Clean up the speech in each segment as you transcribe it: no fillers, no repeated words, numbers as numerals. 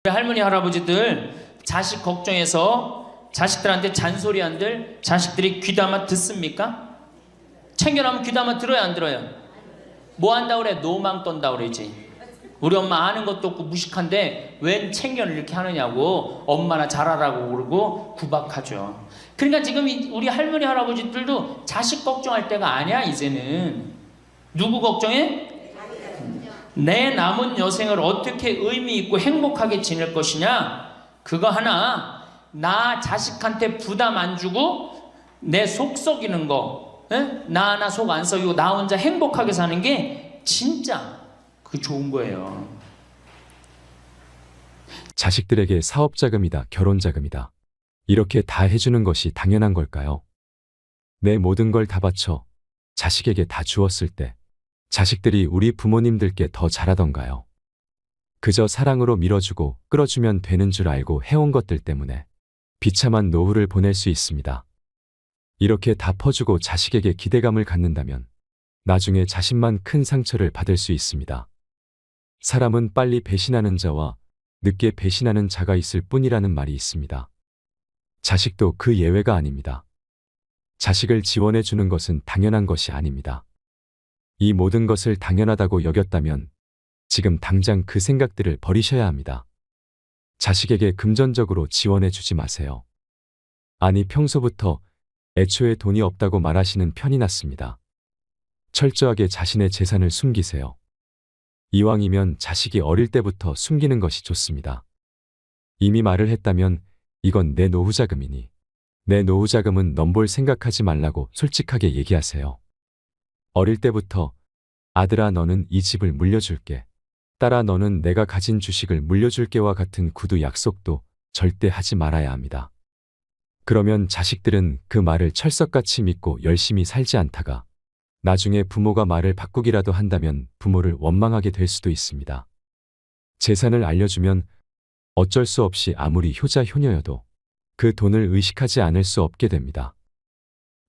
우리 할머니 할아버지들 자식 걱정해서 자식들한테 잔소리한들 자식들이 귀담아 듣습니까? 챙겨나면 귀담아 들어야 안 들어요? 뭐 한다 그래? 노망 떤다 그러지. 우리 엄마 아는 것도 없고 무식한데 웬 챙겨를 이렇게 하느냐고 엄마나 잘하라고 그러고 구박하죠. 그러니까 지금 우리 할머니 할아버지들도 자식 걱정할 때가 아니야. 이제는 누구 걱정해? 내 남은 여생을 어떻게 의미 있고 행복하게 지낼 것이냐, 그거 하나. 나 자식한테 부담 안 주고 내 속 썩이는 거, 나 하나 속 안 썩이고 나 혼자 행복하게 사는 게 진짜 그 좋은 거예요. 자식들에게 사업자금이다, 결혼자금이다, 이렇게 다 해주는 것이 당연한 걸까요? 내 모든 걸 다 바쳐 자식에게 다 주었을 때 자식들이 우리 부모님들께 더 잘하던가요? 그저 사랑으로 밀어주고 끌어주면 되는 줄 알고 해온 것들 때문에 비참한 노후를 보낼 수 있습니다. 이렇게 다 퍼주고 자식에게 기대감을 갖는다면 나중에 자신만 큰 상처를 받을 수 있습니다. 사람은 빨리 배신하는 자와 늦게 배신하는 자가 있을 뿐이라는 말이 있습니다. 자식도 그 예외가 아닙니다. 자식을 지원해 주는 것은 당연한 것이 아닙니다. 이 모든 것을 당연하다고 여겼다면 지금 당장 그 생각들을 버리셔야 합니다. 자식에게 금전적으로 지원해 주지 마세요. 아니, 평소부터 애초에 돈이 없다고 말하시는 편이 낫습니다. 철저하게 자신의 재산을 숨기세요. 이왕이면 자식이 어릴 때부터 숨기는 것이 좋습니다. 이미 말을 했다면 이건 내 노후자금이니 내 노후자금은 넘볼 생각하지 말라고 솔직하게 얘기하세요. 어릴 때부터 아들아 너는 이 집을 물려줄게, 딸아 너는 내가 가진 주식을 물려줄게와 같은 구두 약속도 절대 하지 말아야 합니다. 그러면 자식들은 그 말을 철석같이 믿고 열심히 살지 않다가 나중에 부모가 말을 바꾸기라도 한다면 부모를 원망하게 될 수도 있습니다. 재산을 알려주면 어쩔 수 없이 아무리 효자 효녀여도 그 돈을 의식하지 않을 수 없게 됩니다.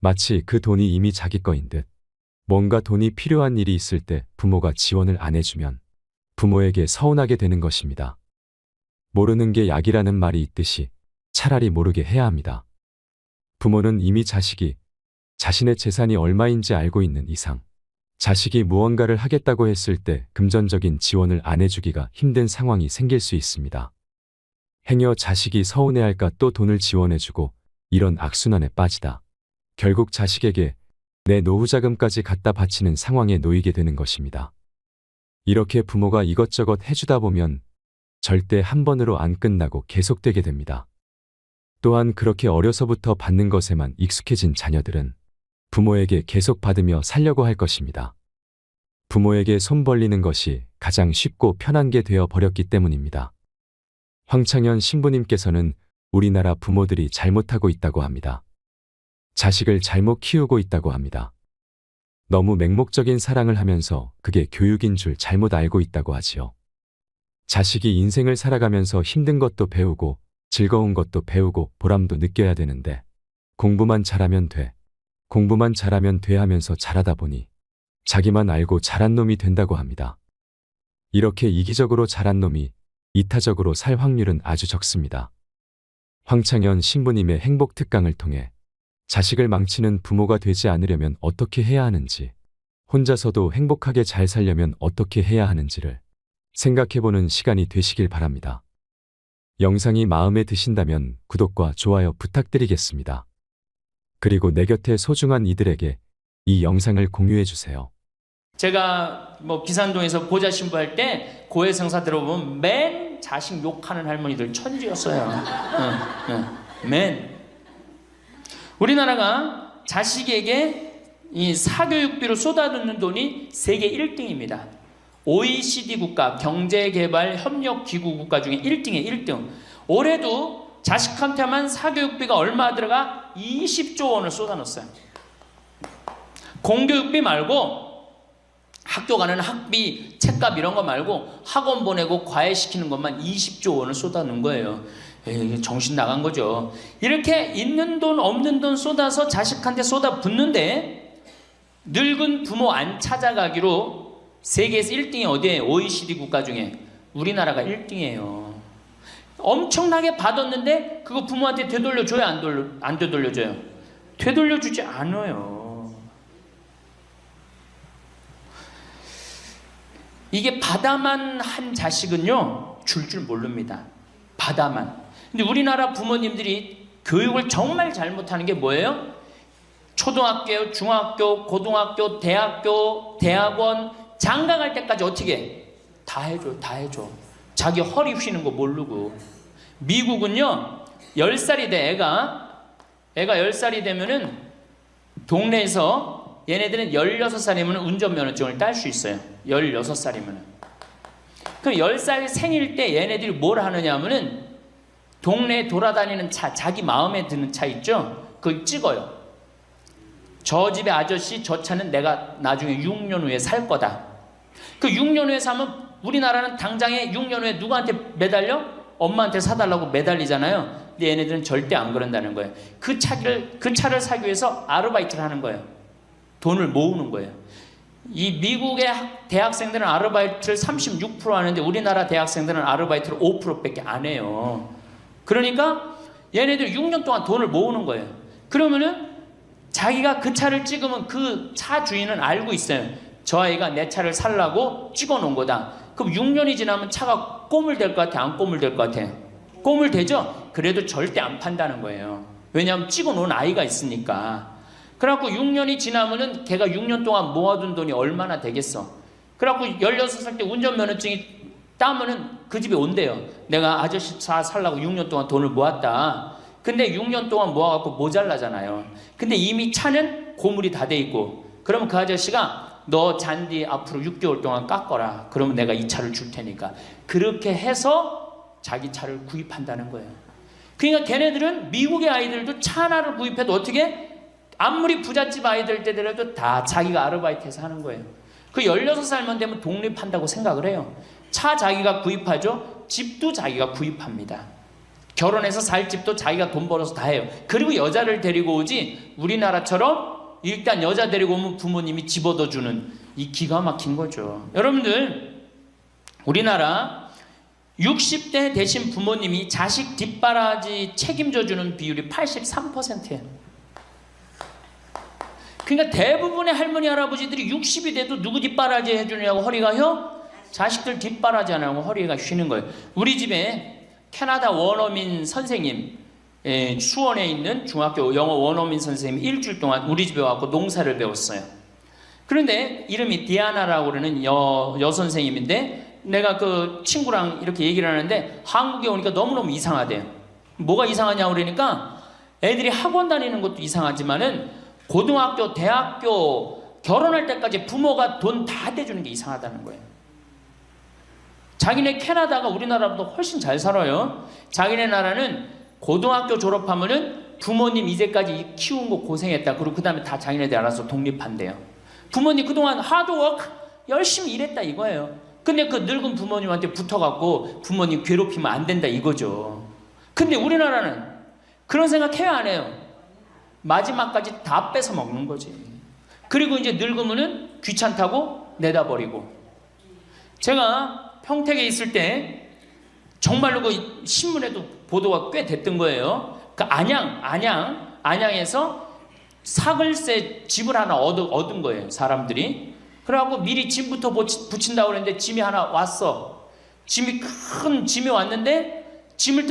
마치 그 돈이 이미 자기 거인 듯. 뭔가 돈이 필요한 일이 있을 때 부모가 지원을 안 해주면 부모에게 서운하게 되는 것입니다. 모르는 게 약이라는 말이 있듯이 차라리 모르게 해야 합니다. 부모는 이미 자식이 자신의 재산이 얼마인지 알고 있는 이상 자식이 무언가를 하겠다고 했을 때 금전적인 지원을 안 해주기가 힘든 상황이 생길 수 있습니다. 행여 자식이 서운해할까 또 돈을 지원해주고 이런 악순환에 빠지다 결국 자식에게 내 노후자금까지 갖다 바치는 상황에 놓이게 되는 것입니다. 이렇게 부모가 이것저것 해주다 보면 절대 한 번으로 안 끝나고 계속되게 됩니다. 또한 그렇게 어려서부터 받는 것에만 익숙해진 자녀들은 부모에게 계속 받으며 살려고 할 것입니다. 부모에게 손 벌리는 것이 가장 쉽고 편한 게 되어 버렸기 때문입니다. 황창현 신부님께서는 우리나라 부모들이 잘못하고 있다고 합니다. 자식을 잘못 키우고 있다고 합니다. 너무 맹목적인 사랑을 하면서 그게 교육인 줄 잘못 알고 있다고 하지요. 자식이 인생을 살아가면서 힘든 것도 배우고 즐거운 것도 배우고 보람도 느껴야 되는데 공부만 잘하면 돼, 공부만 잘하면 돼 하면서 잘하다 보니 자기만 알고 잘한 놈이 된다고 합니다. 이렇게 이기적으로 잘한 놈이 이타적으로 살 확률은 아주 적습니다. 황창현 신부님의 행복 특강을 통해 자식을 망치는 부모가 되지 않으려면 어떻게 해야 하는지, 혼자서도 행복하게 잘 살려면 어떻게 해야 하는지를 생각해보는 시간이 되시길 바랍니다. 영상이 마음에 드신다면 구독과 좋아요 부탁드리겠습니다. 그리고 내 곁에 소중한 이들에게 이 영상을 공유해주세요. 제가 비산동에서 보좌 신부할 때 고해성사 들어보면 맨 자식 욕하는 할머니들 천지였어요. 맨. 우리나라가 자식에게 이 사교육비로 쏟아붓는 돈이 세계 1등입니다. OECD 국가, 경제개발협력기구 국가 중에 1등이에요. 1등. 올해도 자식한테만 사교육비가 얼마 들어가? 20조 원을 쏟아넣었어요. 공교육비 말고 학교 가는 학비, 책값 이런 거 말고 학원 보내고 과외시키는 것만 20조 원을 쏟아놓은 거예요. 정신 나간 거죠. 이렇게 있는 돈 없는 돈 쏟아서 자식한테 쏟아붓는데 늙은 부모 안 찾아가기로 세계에서 1등이 어디예요? OECD 국가 중에 우리나라가 1등이에요. 엄청나게 받았는데 그거 부모한테 되돌려줘요? 안 되돌려줘요? 되돌려주지 않아요. 이게 받아만 한 자식은요 줄 모릅니다. 받아만. 근데 우리나라 부모님들이 교육을 정말 잘못하는 게 뭐예요? 초등학교, 중학교, 고등학교, 대학교, 대학원 장가 갈 때까지 어떻게 해? 다 해줘. 자기 허리 휘는 거 모르고. 미국은요 10살이 돼 애가 10살이 되면은 동네에서 얘네들은 16살이면 운전면허증을 딸 수 있어요. 16살이면. 그럼 10살 생일 때 얘네들이 뭘 하느냐 하면은 동네에 돌아다니는 차, 자기 마음에 드는 차 있죠? 그걸 찍어요. 저 집의 아저씨 저 차는 내가 나중에 6년 후에 살 거다. 그 6년 후에 사면 우리나라는 당장에 6년 후에 누구한테 매달려? 엄마한테 사달라고 매달리잖아요. 근데 얘네들은 절대 안 그런다는 거예요. 그 차를 사기 위해서 아르바이트를 하는 거예요. 돈을 모으는 거예요. 이 미국의 대학생들은 아르바이트를 36% 하는데 우리나라 대학생들은 아르바이트를 5%밖에 안 해요. 그러니까 얘네들 6년 동안 돈을 모으는 거예요. 그러면은 자기가 그 차를 찍으면 그 차 주인은 알고 있어요. 저 아이가 내 차를 살라고 찍어 놓은 거다. 그럼 6년이 지나면 차가 꼬물될 것 같아? 안 꼬물될 것 같아? 꼬물되죠? 그래도 절대 안 판다는 거예요. 왜냐하면 찍어 놓은 아이가 있으니까. 그래갖고 6년이 지나면은 걔가 6년 동안 모아둔 돈이 얼마나 되겠어. 그래갖고 16살 때 운전면허증이 따면은 그 집에 온대요. 내가 아저씨 차 살라고 6년 동안 돈을 모았다. 근데 6년 동안 모아갖고 모자라잖아요. 근데 이미 차는 고물이 다 돼 있고, 그러면 그 아저씨가 너 잔디 앞으로 6개월 동안 깎어라. 그러면 내가 이 차를 줄 테니까. 그렇게 해서 자기 차를 구입한다는 거예요. 그러니까 걔네들은 미국의 아이들도 차 하나를 구입해도 어떻게? 아무리 부잣집 아이들 때더라도 다 자기가 아르바이트해서 하는 거예요. 그 16살만 되면 독립한다고 생각을 해요. 차 자기가 구입하죠. 집도 자기가 구입합니다. 결혼해서 살 집도 자기가 돈 벌어서 다 해요. 그리고 여자를 데리고 오지 우리나라처럼 일단 여자 데리고 오면 부모님이 집 얻어주는 이 기가 막힌 거죠. 여러분들 우리나라 60대 되신 부모님이 자식 뒷바라지 책임져주는 비율이 83%예요. 그러니까 대부분의 할머니 할아버지들이 60이 돼도 누구 뒷바라지 해주느냐고 허리가 휘어? 자식들 뒷바라지 안 하고 허리가 쉬는 거예요. 우리 집에 캐나다 원어민 선생님, 수원에 있는 중학교 영어 원어민 선생님이 일주일 동안 우리 집에 와서 농사를 배웠어요. 그런데 이름이 디아나라고 그러는 여선생님인데 내가 그 친구랑 이렇게 얘기를 하는데 한국에 오니까 너무너무 이상하대요. 뭐가 이상하냐고 그러니까 애들이 학원 다니는 것도 이상하지만은 고등학교, 대학교 결혼할 때까지 부모가 돈 다 대주는 게 이상하다는 거예요. 자기네 캐나다가 우리나라보다 훨씬 잘 살아요. 자기네 나라는 고등학교 졸업하면은 부모님 이제까지 키운 거 고생했다. 그리고 그 다음에 다 자기네들 알아서 독립한대요. 부모님 그동안 하드워크 열심히 일했다 이거예요. 근데 그 늙은 부모님한테 붙어갖고 부모님 괴롭히면 안 된다 이거죠. 근데 우리나라는 그런 생각 해요 안 해요? 마지막까지 다 뺏어 먹는 거지. 그리고 이제 늙으면은 귀찮다고 내다 버리고. 제가 평택에 있을 때 정말로 그 신문에도 보도가 꽤 됐던 거예요. 그 안양에서 사글세 집을 하나 얻은 거예요, 사람들이. 그래갖고 미리 짐부터 붙인다고 그랬는데 짐이 하나 왔어. 큰 짐이 왔는데 짐을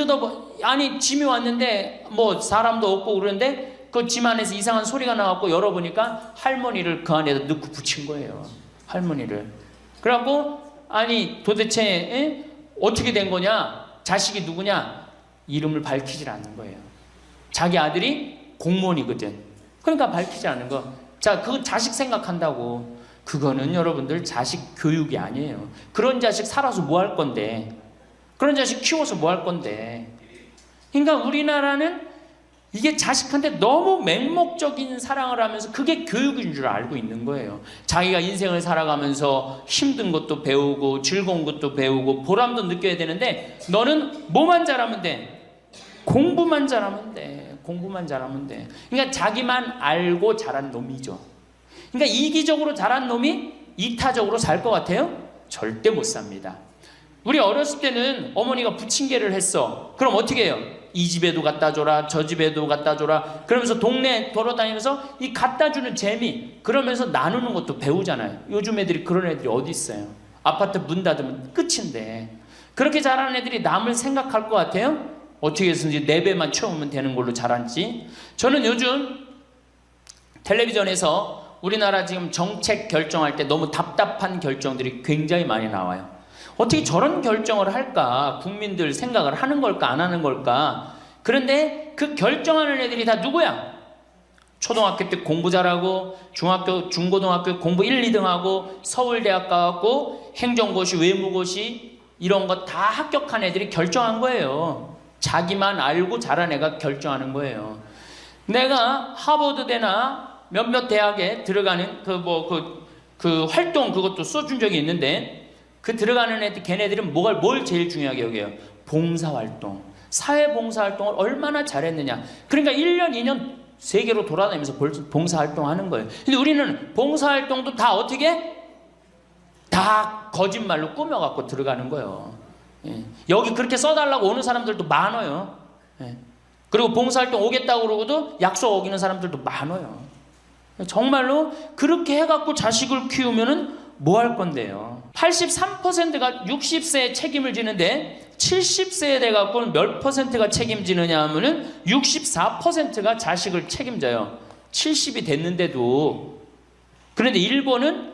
짐이 왔는데 뭐 사람도 없고 그러는데 그 짐 안에서 이상한 소리가 나갖고 열어보니까 할머니를 그 안에다 넣고 붙인 거예요. 할머니를. 그래갖고 아니 도대체 어떻게 된 거냐? 자식이 누구냐? 이름을 밝히질 않는 거예요. 자기 아들이 공무원이거든. 그러니까 밝히지 않는 거. 자, 그 자식 생각한다고. 그거는 여러분들 자식 교육이 아니에요. 그런 자식 살아서 뭐 할 건데. 그런 자식 키워서 뭐 할 건데. 그러니까 우리나라는 이게 자식한테 너무 맹목적인 사랑을 하면서 그게 교육인 줄 알고 있는 거예요. 자기가 인생을 살아가면서 힘든 것도 배우고 즐거운 것도 배우고 보람도 느껴야 되는데 너는 뭐만 잘하면 돼? 공부만 잘하면 돼. 공부만 잘하면 돼. 그러니까 자기만 알고 자란 놈이죠. 그러니까 이기적으로 자란 놈이 이타적으로 살 것 같아요? 절대 못 삽니다. 우리 어렸을 때는 어머니가 부침개를 했어. 그럼 어떻게 해요? 이 집에도 갖다 줘라, 저 집에도 갖다 줘라. 그러면서 동네 돌아다니면서 이 갖다 주는 재미, 그러면서 나누는 것도 배우잖아요. 요즘 애들이 그런 애들이 어디 있어요? 아파트 문 닫으면 끝인데. 그렇게 자라는 애들이 남을 생각할 것 같아요? 어떻게 해서든지 4배만 채우면 되는 걸로 자란지. 저는 요즘 텔레비전에서 우리나라 지금 정책 결정할 때 너무 답답한 결정들이 굉장히 많이 나와요. 어떻게 저런 결정을 할까? 국민들 생각을 하는 걸까? 안 하는 걸까? 그런데 그 결정하는 애들이 다 누구야? 초등학교 때 공부 잘하고 중학교, 중고등학교 공부 1, 2등 하고 서울대학 가고 행정고시, 외무고시 이런 거 다 합격한 애들이 결정한 거예요. 자기만 알고 잘한 애가 결정하는 거예요. 내가 하버드대나 몇몇 대학에 들어가는 그 활동 그것도 써준 적이 있는데 그 들어가는 애들 걔네들은 뭘 제일 중요하게 여겨요? 봉사활동, 사회봉사활동을 얼마나 잘했느냐. 그러니까 1년, 2년 세계로 돌아다니면서 봉사활동하는 거예요. 근데 우리는 봉사활동도 다 어떻게? 다 거짓말로 꾸며갖고 들어가는 거예요. 예. 여기 그렇게 써달라고 오는 사람들도 많아요. 예. 그리고 봉사활동 오겠다고 그러고도 약속 어기는 사람들도 많아요. 정말로 그렇게 해갖고 자식을 키우면은 뭐 할 건데요? 83%가 60세에 책임을 지는데 70세에 돼갖고는 몇 퍼센트가 책임지느냐 하면은 64%가 자식을 책임져요. 70이 됐는데도. 그런데 일본은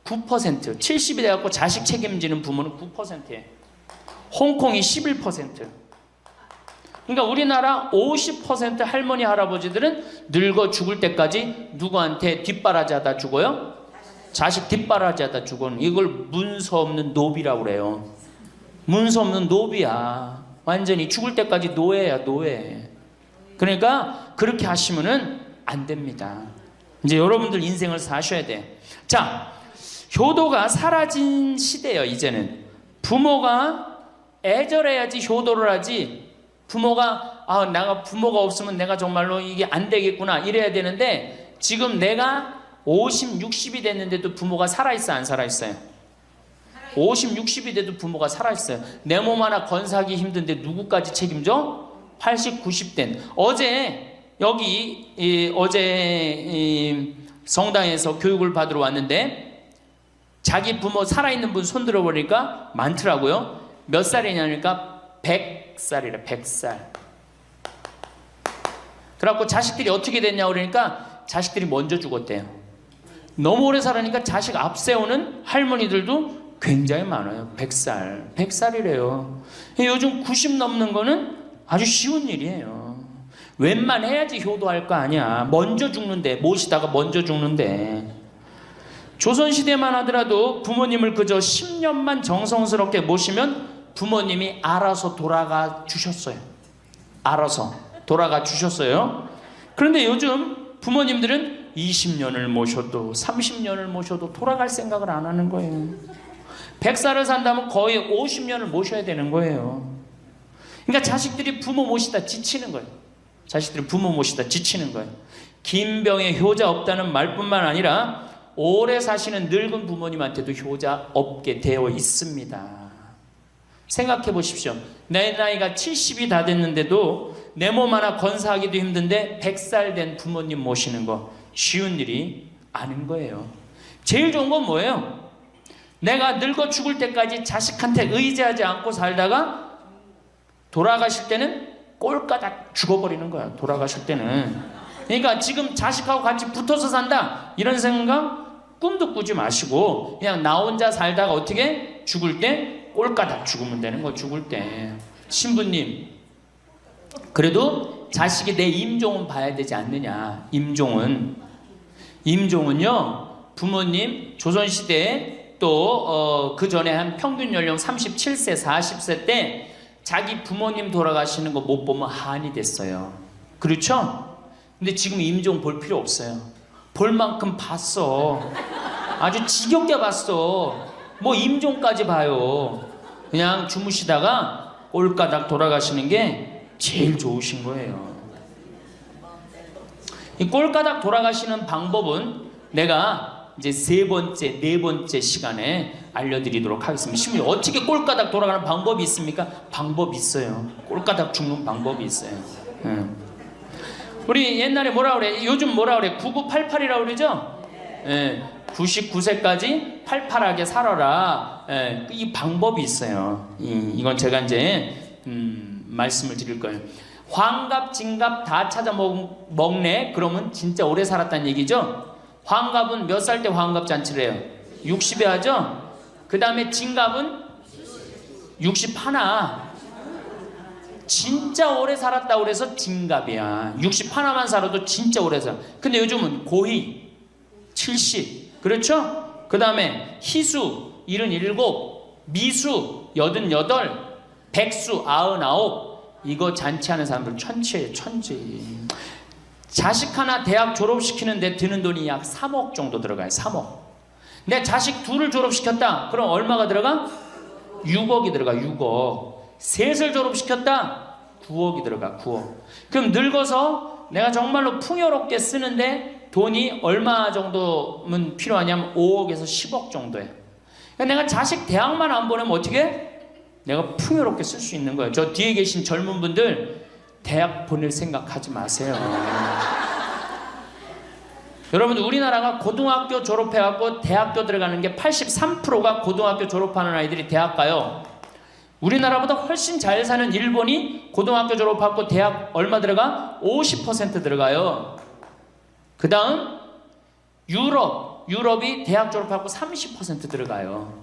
9%, 70이 돼갖고 자식 책임지는 부모는 9%예요. 홍콩이 11%. 그러니까 우리나라 50% 할머니 할아버지들은 늙어 죽을 때까지 누구한테 뒷바라지 하다 죽어요? 자식 뒷바라지 하다 죽어는. 이걸 문서 없는 노비라고 그래요. 문서 없는 노비야. 완전히 죽을 때까지 노예야, 노예. 그러니까 그렇게 하시면은 안 됩니다. 이제 여러분들 인생을 사셔야 돼. 자, 효도가 사라진 시대예요. 이제는 부모가 애절해야지 효도를 하지. 부모가 내가 부모가 없으면 내가 정말로 이게 안 되겠구나 이래야 되는데 지금 내가 50, 60이 됐는데도 부모가 살아있어 안 살아있어요? 50, 60이 돼도 부모가 살아있어요. 내 몸 하나 건사하기 힘든데 누구까지 책임져? 80, 90된. 어제 성당에서 교육을 받으러 왔는데 자기 부모 살아있는 분 손 들어보니까 많더라고요. 몇 살이냐니까 100살이래. 100살. 그래갖고 자식들이 어떻게 됐냐고 그러니까 자식들이 먼저 죽었대요. 너무 오래 살으니까 자식 앞세우는 할머니들도 굉장히 많아요. 100살. 100살이래요. 요즘 90 넘는 거는 아주 쉬운 일이에요. 웬만해야지 효도할 거 아니야. 먼저 죽는데, 모시다가 먼저 죽는데. 조선시대만 하더라도 부모님을 그저 10년만 정성스럽게 모시면 부모님이 알아서 돌아가 주셨어요. 알아서 돌아가 주셨어요. 그런데 요즘 부모님들은 20년을 모셔도 30년을 모셔도 돌아갈 생각을 안 하는 거예요. 100살을 산다면 거의 50년을 모셔야 되는 거예요. 그러니까 자식들이 부모 모시다 지치는 거예요. 자식들이 부모 모시다 지치는 거예요. 김병에 효자 없다는 말뿐만 아니라 오래 사시는 늙은 부모님한테도 효자 없게 되어 있습니다. 생각해 보십시오. 내 나이가 70이 다 됐는데도 내 몸 하나 건사하기도 힘든데 100살 된 부모님 모시는 거 쉬운 일이 아닌 거예요. 제일 좋은 건 뭐예요? 내가 늙어 죽을 때까지 자식한테 의지하지 않고 살다가 돌아가실 때는 꼴까닥 죽어버리는 거야. 돌아가실 때는. 그러니까 지금 자식하고 같이 붙어서 산다 이런 생각 꿈도 꾸지 마시고 그냥 나 혼자 살다가 어떻게 죽을 때 꼴까닥 죽으면 되는 거. 죽을 때 신부님 그래도 자식이 내 임종은 봐야 되지 않느냐. 임종은요 부모님 조선시대에 또 그 전에 한 평균 연령 37세 40세 때 자기 부모님 돌아가시는 거 못 보면 한이 됐어요. 그렇죠? 근데 지금 임종 볼 필요 없어요. 볼 만큼 봤어. 아주 지겹게 봤어. 뭐 임종까지 봐요. 그냥 주무시다가 꼴까닥 돌아가시는 게 제일 좋으신 거예요. 이 꼴까닥 돌아가시는 방법은 내가 이제 세 번째, 네 번째 시간에 알려드리도록 하겠습니다. 신부님, 어떻게 꼴가닥 돌아가는 방법이 있습니까? 방법이 있어요. 꼴가닥 죽는 방법이 있어요. 우리 옛날에 뭐라 그래? 요즘 뭐라 그래? 9988이라고 그러죠? 99세까지 팔팔하게 살아라. 이 방법이 있어요. 이건 제가 이제 말씀을 드릴 거예요. 환갑, 진갑 다 찾아 먹네. 그러면 진짜 오래 살았다는 얘기죠. 환갑은 몇 살 때 환갑 잔치를 해요? 60에 하죠. 그 다음에 진갑은 61. 진짜 오래 살았다고 그래서 진갑이야. 61만 살아도 진짜 오래 살아. 근데 요즘은 고희 70, 그렇죠? 그 다음에 희수 77, 미수 88, 백수 99. 이거 잔치하는 사람들 천치예요. 천치. 자식 하나 대학 졸업시키는데 드는 돈이 약 3억 정도 들어가요. 3억. 내 자식 둘을 졸업시켰다. 그럼 얼마가 들어가? 6억이 들어가. 6억. 셋을 졸업시켰다. 9억이 들어가. 9억. 그럼 늙어서 내가 정말로 풍요롭게 쓰는데 돈이 얼마 정도면 필요하냐면 5억에서 10억 정도예요. 그러니까 내가 자식 대학만 안 보내면 어떻게? 내가 풍요롭게 쓸 수 있는 거예요. 저 뒤에 계신 젊은 분들 대학 보낼 생각하지 마세요. 여러분, 우리나라가 고등학교 졸업해갖고 대학교 들어가는 게 83%가 고등학교 졸업하는 아이들이 대학 가요. 우리나라보다 훨씬 잘 사는 일본이 고등학교 졸업하고 대학 얼마 들어가? 50% 들어가요. 그 다음 유럽이 대학 졸업하고 30% 들어가요.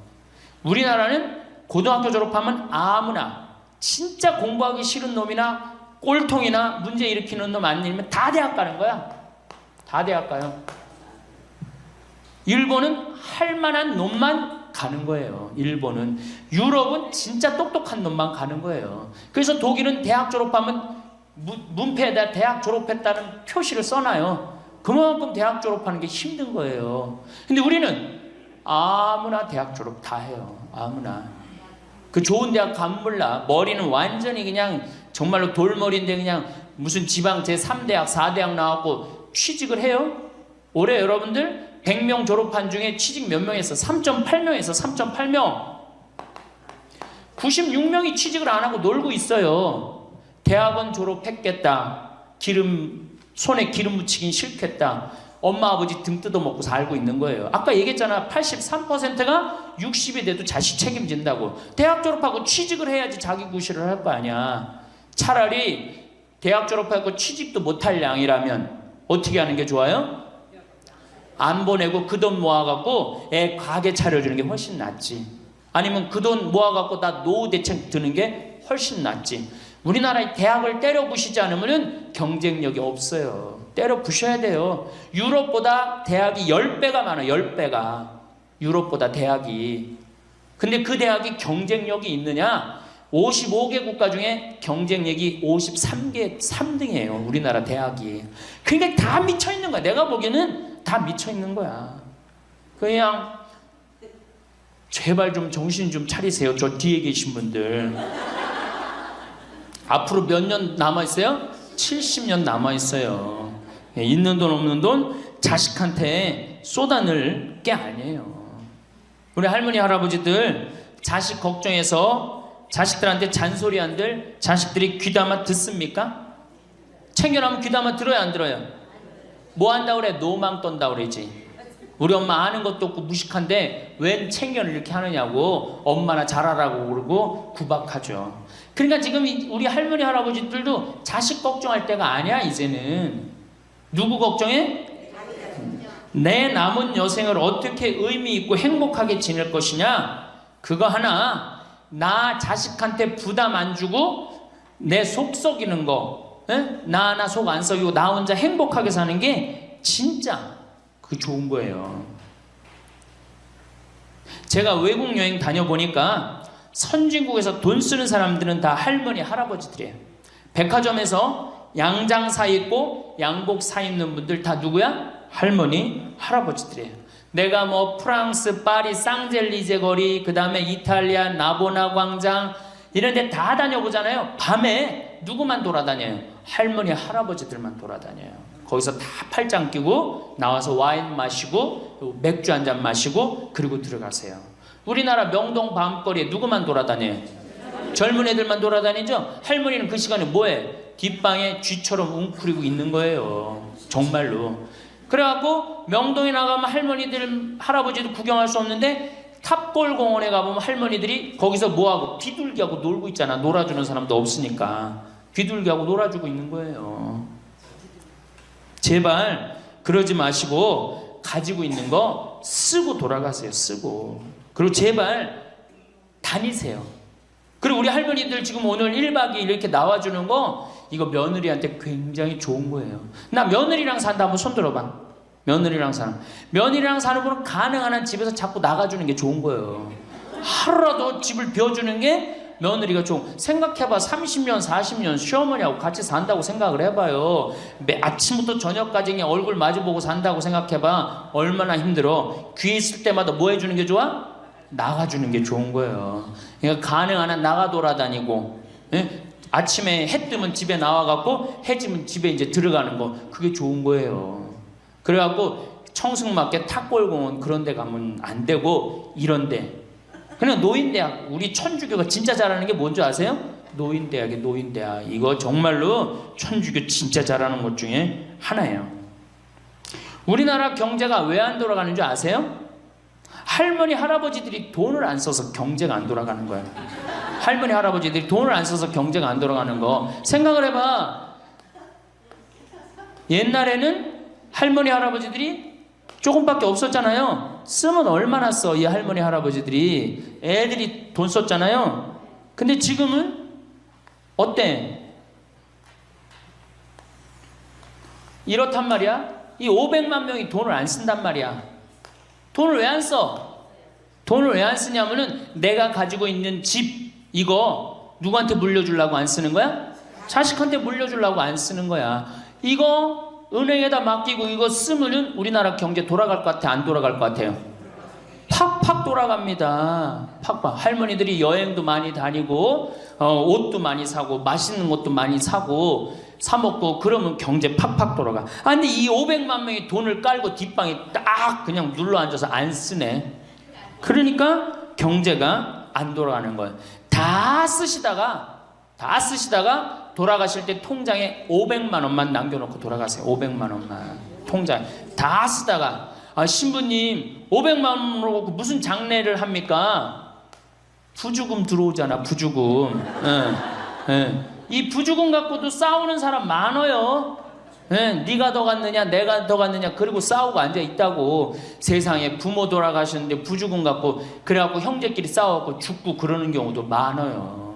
우리나라는 고등학교 졸업하면 아무나, 진짜 공부하기 싫은 놈이나 꼴통이나 문제 일으키는 놈 아니면 다 대학 가는 거야. 다 대학 가요. 일본은 할 만한 놈만 가는 거예요. 일본은. 유럽은 진짜 똑똑한 놈만 가는 거예요. 그래서 독일은 대학 졸업하면 문패에다 대학 졸업했다는 표시를 써놔요. 그만큼 대학 졸업하는 게 힘든 거예요. 근데 우리는 아무나 대학 졸업 다 해요. 아무나. 그 좋은 대학 가면 몰라. 머리는 완전히 그냥 정말로 돌머리인데 그냥 무슨 지방 제3대학, 4대학 나왔고 취직을 해요? 올해 여러분들 100명 졸업한 중에 취직 몇 명 했어? 3.8명에서 3.8명. 96명이 취직을 안 하고 놀고 있어요. 대학원 졸업했겠다. 손에 기름 묻히긴 싫겠다. 엄마 아버지 등 뜯어먹고 살고 있는 거예요. 아까 얘기했잖아. 83%가 60이 돼도 자식 책임진다고. 대학 졸업하고 취직을 해야지 자기 구실을 할 거 아니야. 차라리 대학 졸업하고 취직도 못할 양이라면 어떻게 하는 게 좋아요? 안 보내고 그 돈 모아갖고 애 가게 차려주는 게 훨씬 낫지. 아니면 그 돈 모아갖고 나 노후 대책 드는 게 훨씬 낫지. 우리나라의 대학을 때려 부시지 않으면 경쟁력이 없어요. 때려 부셔야 돼요. 유럽보다 대학이 10배가 많아요. 10배가. 유럽보다 대학이. 근데 그 대학이 경쟁력이 있느냐? 55개 국가 중에 경쟁력이 53개 3등이에요. 우리나라 대학이. 그러니까 다 미쳐있는 거야. 내가 보기에는 다 미쳐있는 거야. 그냥 제발 좀 정신 좀 차리세요. 저 뒤에 계신 분들. 앞으로 몇 년 남아있어요? 70년 남아있어요. 있는 돈 없는 돈 자식한테 쏟아낼 게 아니에요. 우리 할머니 할아버지들 자식 걱정해서 자식들한테 잔소리한들 자식들이 귀담아 듣습니까? 챙겨나면 귀담아 들어야 안 들어요? 뭐 한다고 그래? 노망 떤다고 그러지. 우리 엄마 아는 것도 없고 무식한데 웬 챙겨를 이렇게 하느냐고 엄마나 잘하라고 그러고 구박하죠. 그러니까 지금 우리 할머니 할아버지들도 자식 걱정할 때가 아니야. 이제는 누구 걱정해? 내 남은 여생을 어떻게 의미 있고 행복하게 지낼 것이냐. 그거 하나. 나 자식한테 부담 안 주고 내 속 썩이는 거, 나 속 안 썩이고 나 혼자 행복하게 사는 게 진짜 그 좋은 거예요. 제가 외국 여행 다녀보니까 선진국에서 돈 쓰는 사람들은 다 할머니 할아버지들이에요. 백화점에서 양장 사 입고 양복 사 입는 분들 다 누구야? 할머니 할아버지들이에요. 내가 뭐 프랑스 파리 쌍젤리제 거리, 그 다음에 이탈리아 나보나 광장 이런 데 다 다녀보잖아요. 밤에 누구만 돌아다녀요? 할머니 할아버지들만 돌아다녀요. 거기서 다 팔짱 끼고 나와서 와인 마시고 맥주 한 잔 마시고 그리고 들어가세요. 우리나라 명동 밤거리에 누구만 돌아다녀요? 젊은 애들만 돌아다니죠? 할머니는 그 시간에 뭐해? 뒷방에 쥐처럼 웅크리고 있는 거예요. 정말로. 그래갖고 명동에 나가면 할머니들, 할아버지도 구경할 수 없는데 탑골공원에 가보면 할머니들이 거기서 뭐하고 비둘기하고 놀고 있잖아. 놀아주는 사람도 없으니까 비둘기하고 놀아주고 있는 거예요. 제발 그러지 마시고 가지고 있는 거 쓰고 돌아가세요. 쓰고. 그리고 제발 다니세요. 그리고 우리 할머니들 지금 오늘 1박 2일 이렇게 나와주는 거 이거 며느리한테 굉장히 좋은 거예요. 나 며느리랑 산다 한번 손 들어봐. 며느리랑 사는 분은 가능한 한 집에서 자꾸 나가주는 게 좋은 거예요. 하루라도 집을 비워주는 게 며느리가 좋은. 생각해봐. 30년 40년 시어머니하고 같이 산다고 생각을 해봐요. 아침부터 저녁까지 그냥 얼굴 마주보고 산다고 생각해봐. 얼마나 힘들어. 귀 있을 때마다 뭐 해주는 게 좋아? 나가주는 게 좋은 거예요. 그러니까 가능한 한 나가 돌아다니고, 예? 아침에 해 뜨면 집에 나와갖고 해 지면 집에 이제 들어가는 거, 그게 좋은 거예요. 그래갖고 청승맞게 탑골공원 그런 데 가면 안 되고 이런 데 그냥 노인대학. 우리 천주교가 진짜 잘하는 게 뭔지 아세요? 노인대학이에요. 노인대학. 이거 정말로 천주교 진짜 잘하는 것 중에 하나예요. 우리나라 경제가 왜 안 돌아가는 줄 아세요? 할머니 할아버지들이 돈을 안 써서 경제가 안 돌아가는 거예요. 할머니 할아버지들이 돈을 안 써서 경제가 안 돌아가는 거 생각을 해봐. 옛날에는 할머니 할아버지들이 조금밖에 없었잖아요. 쓰면 얼마나 써, 이 할머니 할아버지들이. 애들이 돈 썼잖아요. 근데 지금은 어때? 이렇단 말이야. 이 500만 명이 돈을 안 쓴단 말이야. 돈을 왜 안 써? 돈을 왜 안 쓰냐면은 내가 가지고 있는 집 이거 누구한테 물려주려고 안 쓰는 거야? 자식한테 물려주려고 안 쓰는 거야. 이거 은행에다 맡기고 이거 쓰면은 우리나라 경제 돌아갈 것 같아? 안 돌아갈 것 같아요? 팍팍 돌아갑니다. 팍팍. 할머니들이 여행도 많이 다니고 옷도 많이 사고 맛있는 것도 많이 사고 사 먹고 그러면 경제 팍팍 돌아가. 아 근데 이 500만 명이 돈을 깔고 뒷방에 딱 그냥 눌러 앉아서 안 쓰네. 그러니까 경제가 안 돌아가는 거예요. 다 쓰시다가 돌아가실 때 통장에 500만 원만 남겨놓고 돌아가세요. 500만 원만 통장에 다 쓰다가 신부님 500만 원으로 무슨 장례를 합니까? 부주금 들어오잖아. 부주금. 이 부주금 갖고도 싸우는 사람 많아요. 네가 더 갔느냐 내가 더 갔느냐 그리고 싸우고 앉아있다고. 세상에 부모 돌아가셨는데 부주금 갖고 그래갖고 형제끼리 싸워갖고 죽고 그러는 경우도 많아요.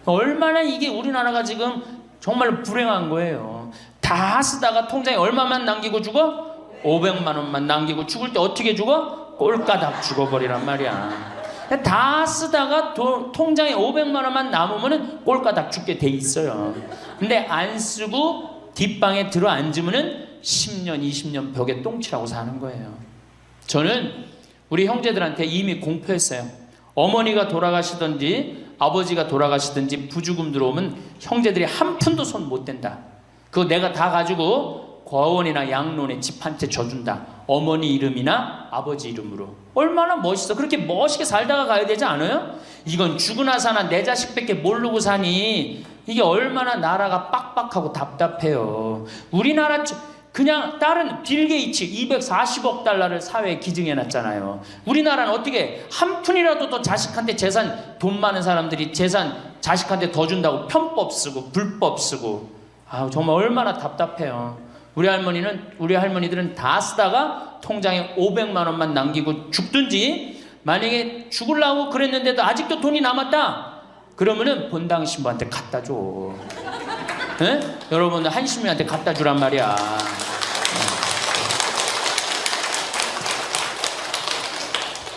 얼마나 이게 우리나라가 지금 정말 불행한 거예요. 다 쓰다가 통장에 얼마만 남기고 죽어? 500만 원만 남기고 죽을 때 어떻게 죽어? 꼴까닥 죽어버리란 말이야. 다 쓰다가 통장에 500만 원만 남으면 꼴까닥 죽게 돼 있어요. 근데 안 쓰고 뒷방에 들어 앉으면 10년 20년 벽에 똥치라고 사는 거예요. 저는 우리 형제들한테 이미 공표했어요. 어머니가 돌아가시든지 아버지가 돌아가시든지 부주금 들어오면 형제들이 한 푼도 손 못 댄다. 그거 내가 다 가지고 과원이나 양론에 집 한 채 져준다. 어머니 이름이나 아버지 이름으로. 얼마나 멋있어. 그렇게 멋있게 살다가 가야 되지 않아요? 이건 죽으나 사나 내 자식밖에 모르고 사니 이게 얼마나 나라가 빡빡하고 답답해요. 우리나라 그냥 다른 빌 게이츠 240억 달러를 사회에 기증해놨잖아요. 우리나라는 어떻게 한 푼이라도 더 자식한테 재산, 돈 많은 사람들이 재산 자식한테 더 준다고 편법 쓰고 불법 쓰고. 정말 얼마나 답답해요. 우리 할머니들은 다 쓰다가 통장에 500만 원만 남기고 죽든지, 만약에 죽으려고 그랬는데도 아직도 돈이 남았다 그러면은 본당 신부한테 갖다 줘. 여러분들 한신부한테 갖다 주란 말이야.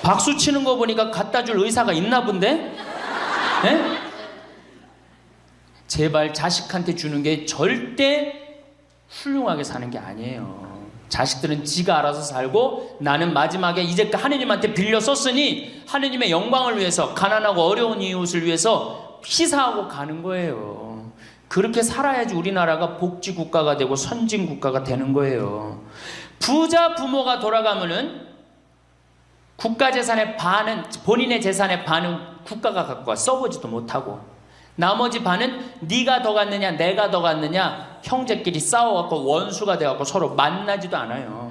박수 치는 거 보니까 갖다 줄 의사가 있나 본데? 제발 자식한테 주는 게 절대 훌륭하게 사는 게 아니에요. 자식들은 지가 알아서 살고 나는 마지막에 이제 하느님한테 빌려 썼으니 하느님의 영광을 위해서 가난하고 어려운 이웃을 위해서 희사하고 가는 거예요. 그렇게 살아야지 우리나라가 복지국가가 되고 선진국가가 되는 거예요. 부자 부모가 돌아가면은 국가 재산의 반은, 본인의 재산의 반은 국가가 갖고 와. 써보지도 못하고. 나머지 반은 네가 더 갖느냐 내가 더 갖느냐 형제끼리 싸워갖고 원수가 돼갖고 서로 만나지도 않아요.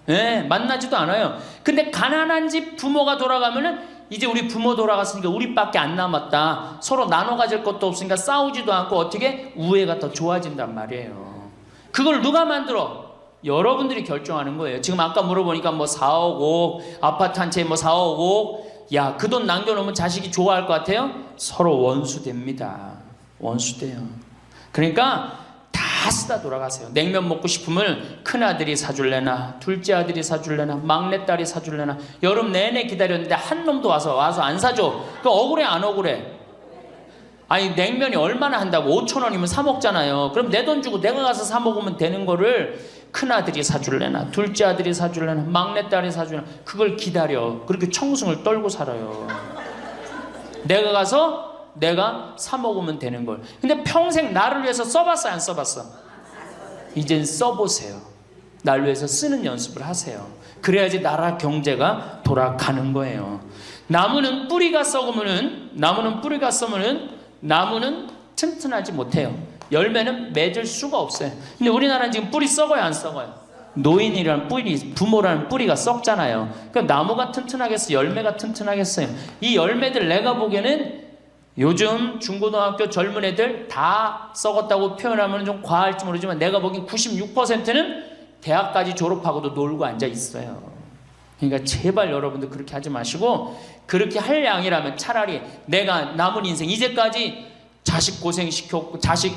네, 만나지도 않아요. 근데 가난한 집 부모가 돌아가면은 이제 우리 부모 돌아갔으니까 우리밖에 안 남았다. 서로 나눠 가질 것도 없으니까 싸우지도 않고 어떻게 우애가 더 좋아진단 말이에요. 그걸 누가 만들어? 여러분들이 결정하는 거예요. 지금 아까 물어보니까 뭐 4억 5억 아파트 한 채 뭐 4억 5억 야, 그 돈 남겨놓으면 자식이 좋아할 것 같아요? 서로 원수됩니다. 원수돼요. 그러니까 다 쓰다 돌아가세요. 냉면 먹고 싶으면 큰아들이 사줄래나 둘째 아들이 사줄래나 막내딸이 사줄래나 여름 내내 기다렸는데 한 놈도 와서 안 사줘. 그 억울해 안 억울해? 아니 냉면이 얼마나 한다고 5,000원이면 사 먹잖아요. 그럼 내 돈 주고 내가 가서 사 먹으면 되는 거를 큰아들이 사줄래나 둘째 아들이 사줄래나 막내딸이 사줄래나 그걸 기다려. 그렇게 청승을 떨고 살아요. 내가 가서 내가 사 먹으면 되는 걸. 근데 평생 나를 위해서 써봤어 안 써봤어? 이젠 써보세요. 나를 위해서 쓰는 연습을 하세요. 그래야지 나라 경제가 돌아가는 거예요. 나무는 뿌리가 썩으면은 나무는 튼튼하지 못해요. 열매는 맺을 수가 없어요. 근데 우리나라는 지금 뿌리 썩어요 안 썩어요? 노인이라는 뿌리, 부모라는 뿌리가 썩잖아요. 그러니까 나무가 튼튼하겠어요? 열매가 튼튼하겠어요? 이 열매들 내가 보기에는 요즘 중고등학교 젊은 애들 다 썩었다고 표현하면 좀 과할지 모르지만 내가 보기엔 96%는 대학까지 졸업하고도 놀고 앉아 있어요. 그러니까 제발 여러분들 그렇게 하지 마시고 그렇게 할 양이라면 차라리 내가 남은 인생 이제까지 자식 고생시켰고 자식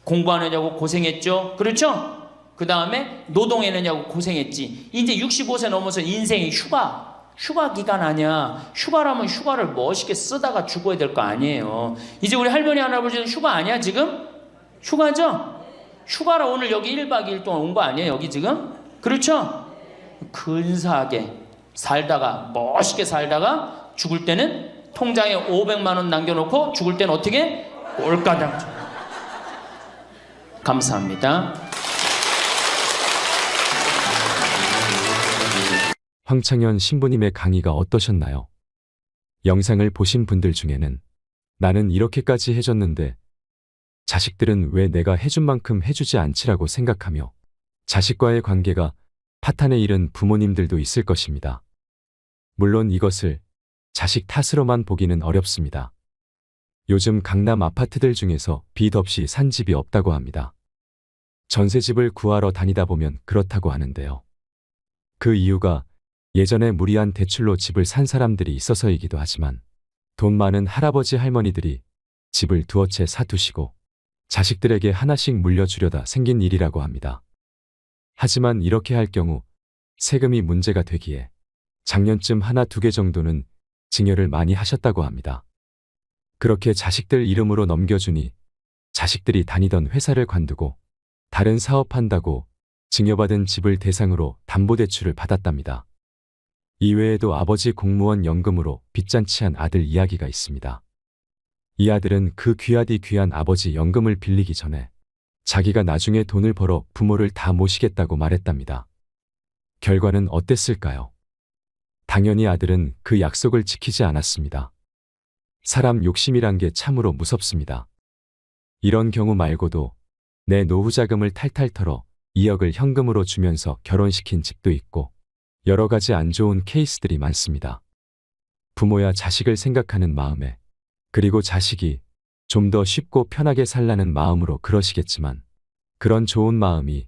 공부하느냐고 고생했죠. 그렇죠? 그 다음에 노동해내냐고 고생했지. 이제 65세 넘어서 인생이 휴가 기간 아니야. 휴가라면 휴가를 멋있게 쓰다가 죽어야 될 거 아니에요. 이제 우리 할머니 할아버지는 휴가 아니야 지금? 휴가죠? 휴가라 오늘 여기 1박 2일 동안 온 거 아니에요 여기 지금? 그렇죠? 근사하게 살다가 멋있게 살다가 죽을 때는 통장에 500만 원 남겨놓고 죽을 때는 어떻게? 꼴가당. 감사합니다. 황창현 신부님의 강의가 어떠셨나요? 영상을 보신 분들 중에는 나는 이렇게까지 해줬는데 자식들은 왜 내가 해준 만큼 해주지 않지라고 생각하며 자식과의 관계가 파탄에 이른 부모님들도 있을 것입니다. 물론 이것을 자식 탓으로만 보기는 어렵습니다. 요즘 강남 아파트들 중에서 빚 없이 산 집이 없다고 합니다. 전세집을 구하러 다니다 보면 그렇다고 하는데요. 그 이유가 예전에 무리한 대출로 집을 산 사람들이 있어서이기도 하지만 돈 많은 할아버지 할머니들이 집을 두어 채 사두시고 자식들에게 하나씩 물려주려다 생긴 일이라고 합니다. 하지만 이렇게 할 경우 세금이 문제가 되기에 작년쯤 하나 두 개 정도는 증여를 많이 하셨다고 합니다. 그렇게 자식들 이름으로 넘겨주니 자식들이 다니던 회사를 관두고 다른 사업한다고 증여받은 집을 대상으로 담보대출을 받았답니다. 이외에도 아버지 공무원 연금으로 빚잔치한 아들 이야기가 있습니다. 이 아들은 그 귀하디 귀한 아버지 연금을 빌리기 전에 자기가 나중에 돈을 벌어 부모를 다 모시겠다고 말했답니다. 결과는 어땠을까요? 당연히 아들은 그 약속을 지키지 않았습니다. 사람 욕심이란 게 참으로 무섭습니다. 이런 경우 말고도 내 노후 자금을 탈탈 털어 2억을 현금으로 주면서 결혼시킨 집도 있고 여러 가지 안 좋은 케이스들이 많습니다. 부모야 자식을 생각하는 마음에 그리고 자식이 좀 더 쉽고 편하게 살라는 마음으로 그러시겠지만 그런 좋은 마음이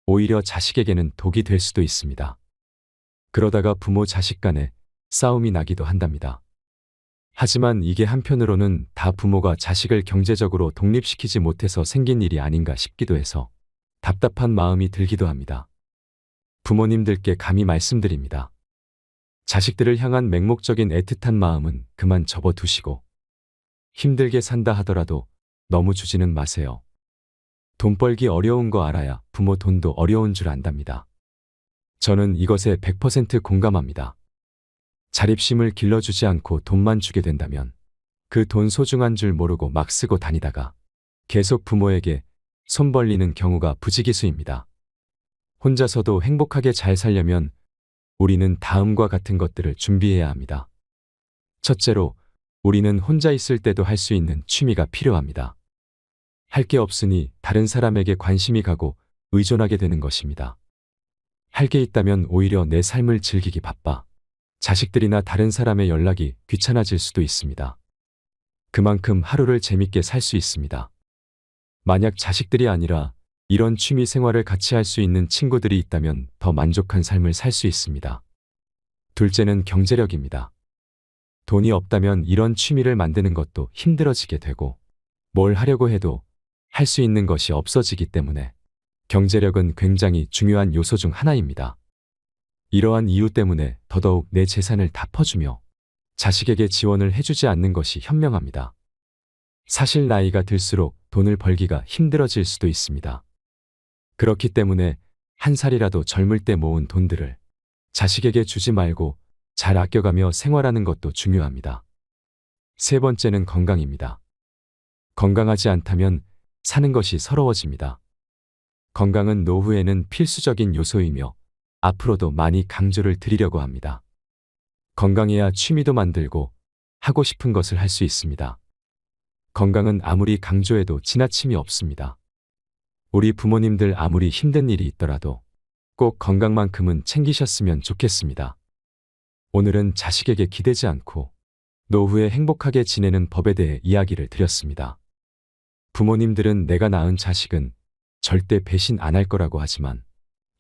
오히려 자식에게는 독이 될 수도 있습니다. 그러다가 부모 자식 간에 싸움이 나기도 한답니다. 하지만 이게 한편으로는 다 부모가 자식을 경제적으로 독립시키지 못해서 생긴 일이 아닌가 싶기도 해서 답답한 마음이 들기도 합니다. 부모님들께 감히 말씀드립니다. 자식들을 향한 맹목적인 애틋한 마음은 그만 접어두시고 힘들게 산다 하더라도 너무 주지는 마세요. 돈 벌기 어려운 거 알아야 부모 돈도 어려운 줄 안답니다. 저는 이것에 100% 공감합니다. 자립심을 길러주지 않고 돈만 주게 된다면 그 돈 소중한 줄 모르고 막 쓰고 다니다가 계속 부모에게 손 벌리는 경우가 부지기수입니다. 혼자서도 행복하게 잘 살려면 우리는 다음과 같은 것들을 준비해야 합니다. 첫째로, 우리는 혼자 있을 때도 할 수 있는 취미가 필요합니다. 할 게 없으니 다른 사람에게 관심이 가고 의존하게 되는 것입니다. 할 게 있다면 오히려 내 삶을 즐기기 바빠 자식들이나 다른 사람의 연락이 귀찮아질 수도 있습니다. 그만큼 하루를 재밌게 살 수 있습니다. 만약 자식들이 아니라 이런 취미 생활을 같이 할 수 있는 친구들이 있다면 더 만족한 삶을 살 수 있습니다. 둘째는 경제력입니다. 돈이 없다면 이런 취미를 만드는 것도 힘들어지게 되고 뭘 하려고 해도 할 수 있는 것이 없어지기 때문에 경제력은 굉장히 중요한 요소 중 하나입니다. 이러한 이유 때문에 더더욱 내 재산을 다 퍼주며 자식에게 지원을 해주지 않는 것이 현명합니다. 사실 나이가 들수록 돈을 벌기가 힘들어질 수도 있습니다. 그렇기 때문에 한 살이라도 젊을 때 모은 돈들을 자식에게 주지 말고 잘 아껴가며 생활하는 것도 중요합니다. 세 번째는 건강입니다. 건강하지 않다면 사는 것이 서러워집니다. 건강은 노후에는 필수적인 요소이며 앞으로도 많이 강조를 드리려고 합니다. 건강해야 취미도 만들고 하고 싶은 것을 할 수 있습니다. 건강은 아무리 강조해도 지나침이 없습니다. 우리 부모님들 아무리 힘든 일이 있더라도 꼭 건강만큼은 챙기셨으면 좋겠습니다. 오늘은 자식에게 기대지 않고 노후에 행복하게 지내는 법에 대해 이야기를 드렸습니다. 부모님들은 내가 낳은 자식은 절대 배신 안 할 거라고 하지만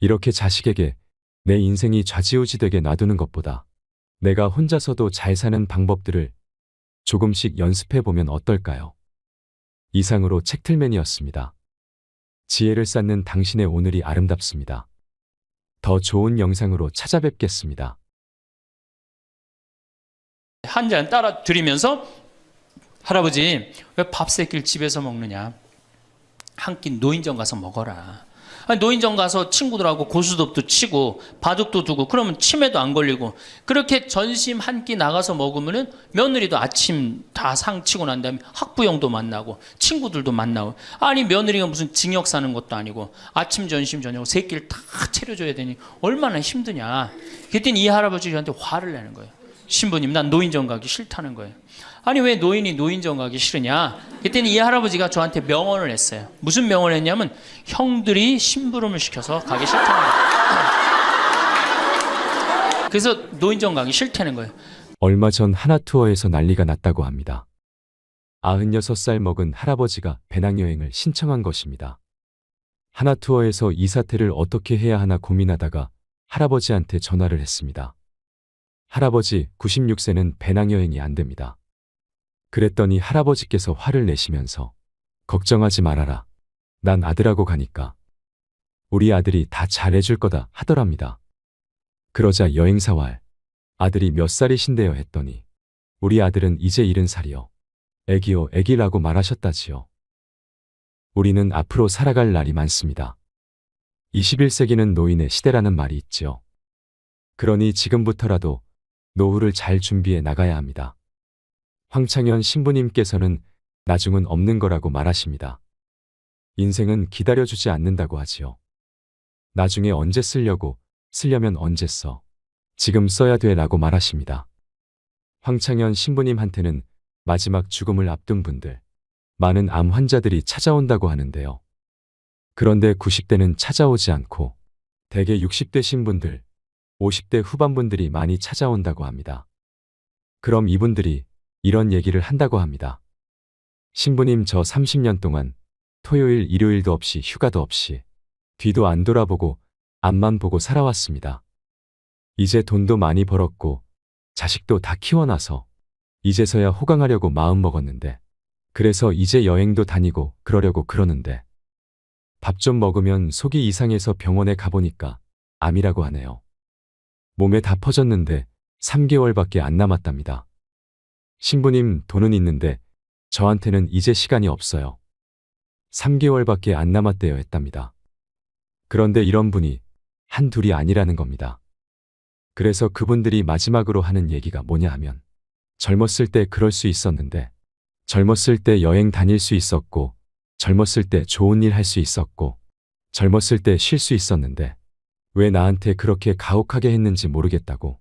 이렇게 자식에게 내 인생이 좌지우지되게 놔두는 것보다 내가 혼자서도 잘 사는 방법들을 조금씩 연습해 보면 어떨까요? 이상으로 책틀맨이었습니다. 지혜를 쌓는 당신의 오늘이 아름답습니다. 더 좋은 영상으로 찾아뵙겠습니다. 한 잔 따라 드리면서 할아버지 왜 밥 세 끼를 집에서 먹느냐? 한 끼 노인정 가서 먹어라. 아니, 노인정 가서 친구들하고 고스톱도 치고 바둑도 두고 그러면 치매도 안 걸리고 그렇게 전심 한 끼 나가서 먹으면은 며느리도 아침 다 상 치고 난 다음에 학부형도 만나고 친구들도 만나고 아니 며느리가 무슨 징역 사는 것도 아니고 아침 점심 저녁 세 끼를 다 차려줘야 되니 얼마나 힘드냐. 그랬더니 이 할아버지 저한테 화를 내는 거예요. 신부님 난 노인정 가기 싫다는 거예요. 아니 왜 노인이 노인정 가기 싫으냐. 그랬더니 이 할아버지가 저한테 명언을 했어요. 무슨 명언을 했냐면 형들이 심부름을 시켜서 가기 싫다는 거예요. 그래서 노인정 가기 싫다는 거예요. 얼마 전 하나투어에서 난리가 났다고 합니다. 96살 먹은 할아버지가 배낭여행을 신청한 것입니다. 하나투어에서 이 사태를 어떻게 해야 하나 고민하다가 할아버지한테 전화를 했습니다. 할아버지 96세는 배낭여행이 안 됩니다. 그랬더니 할아버지께서 화를 내시면서 걱정하지 말아라. 난 아들하고 가니까 우리 아들이 다 잘해줄 거다 하더랍니다. 그러자 여행사와 아들이 몇 살이신데요 했더니 우리 아들은 이제 70살이요. 애기요 애기라고 말하셨다지요. 우리는 앞으로 살아갈 날이 많습니다. 21세기는 노인의 시대라는 말이 있지요. 그러니 지금부터라도 노후를 잘 준비해 나가야 합니다. 황창현 신부님께서는 나중은 없는 거라고 말하십니다. 인생은 기다려주지 않는다고 하지요. 나중에 언제 쓰려면 언제 써. 지금 써야 돼 라고 말하십니다. 황창현 신부님한테는 마지막 죽음을 앞둔 분들, 많은 암 환자들이 찾아온다고 하는데요. 그런데 90대는 찾아오지 않고 대개 60대 신분들, 50대 후반분들이 많이 찾아온다고 합니다. 그럼 이분들이 이런 얘기를 한다고 합니다. 신부님 저 30년 동안 토요일 일요일도 없이 휴가도 없이 뒤도 안 돌아보고 앞만 보고 살아왔습니다. 이제 돈도 많이 벌었고 자식도 다 키워놔서 이제서야 호강하려고 마음먹었는데 그래서 이제 여행도 다니고 그러려고 그러는데 밥 좀 먹으면 속이 이상해서 병원에 가보니까 암이라고 하네요. 몸에 다 퍼졌는데 3개월밖에 안 남았답니다. 신부님 돈은 있는데 저한테는 이제 시간이 없어요. 3개월밖에 안 남았대요 했답니다. 그런데 이런 분이 한둘이 아니라는 겁니다. 그래서 그분들이 마지막으로 하는 얘기가 뭐냐 하면 젊었을 때 그럴 수 있었는데 젊었을 때 여행 다닐 수 있었고 젊었을 때 좋은 일 할 수 있었고, 젊었을 때 쉴 수 있었는데, 왜 나한테 그렇게 가혹하게 했는지 모르겠다고.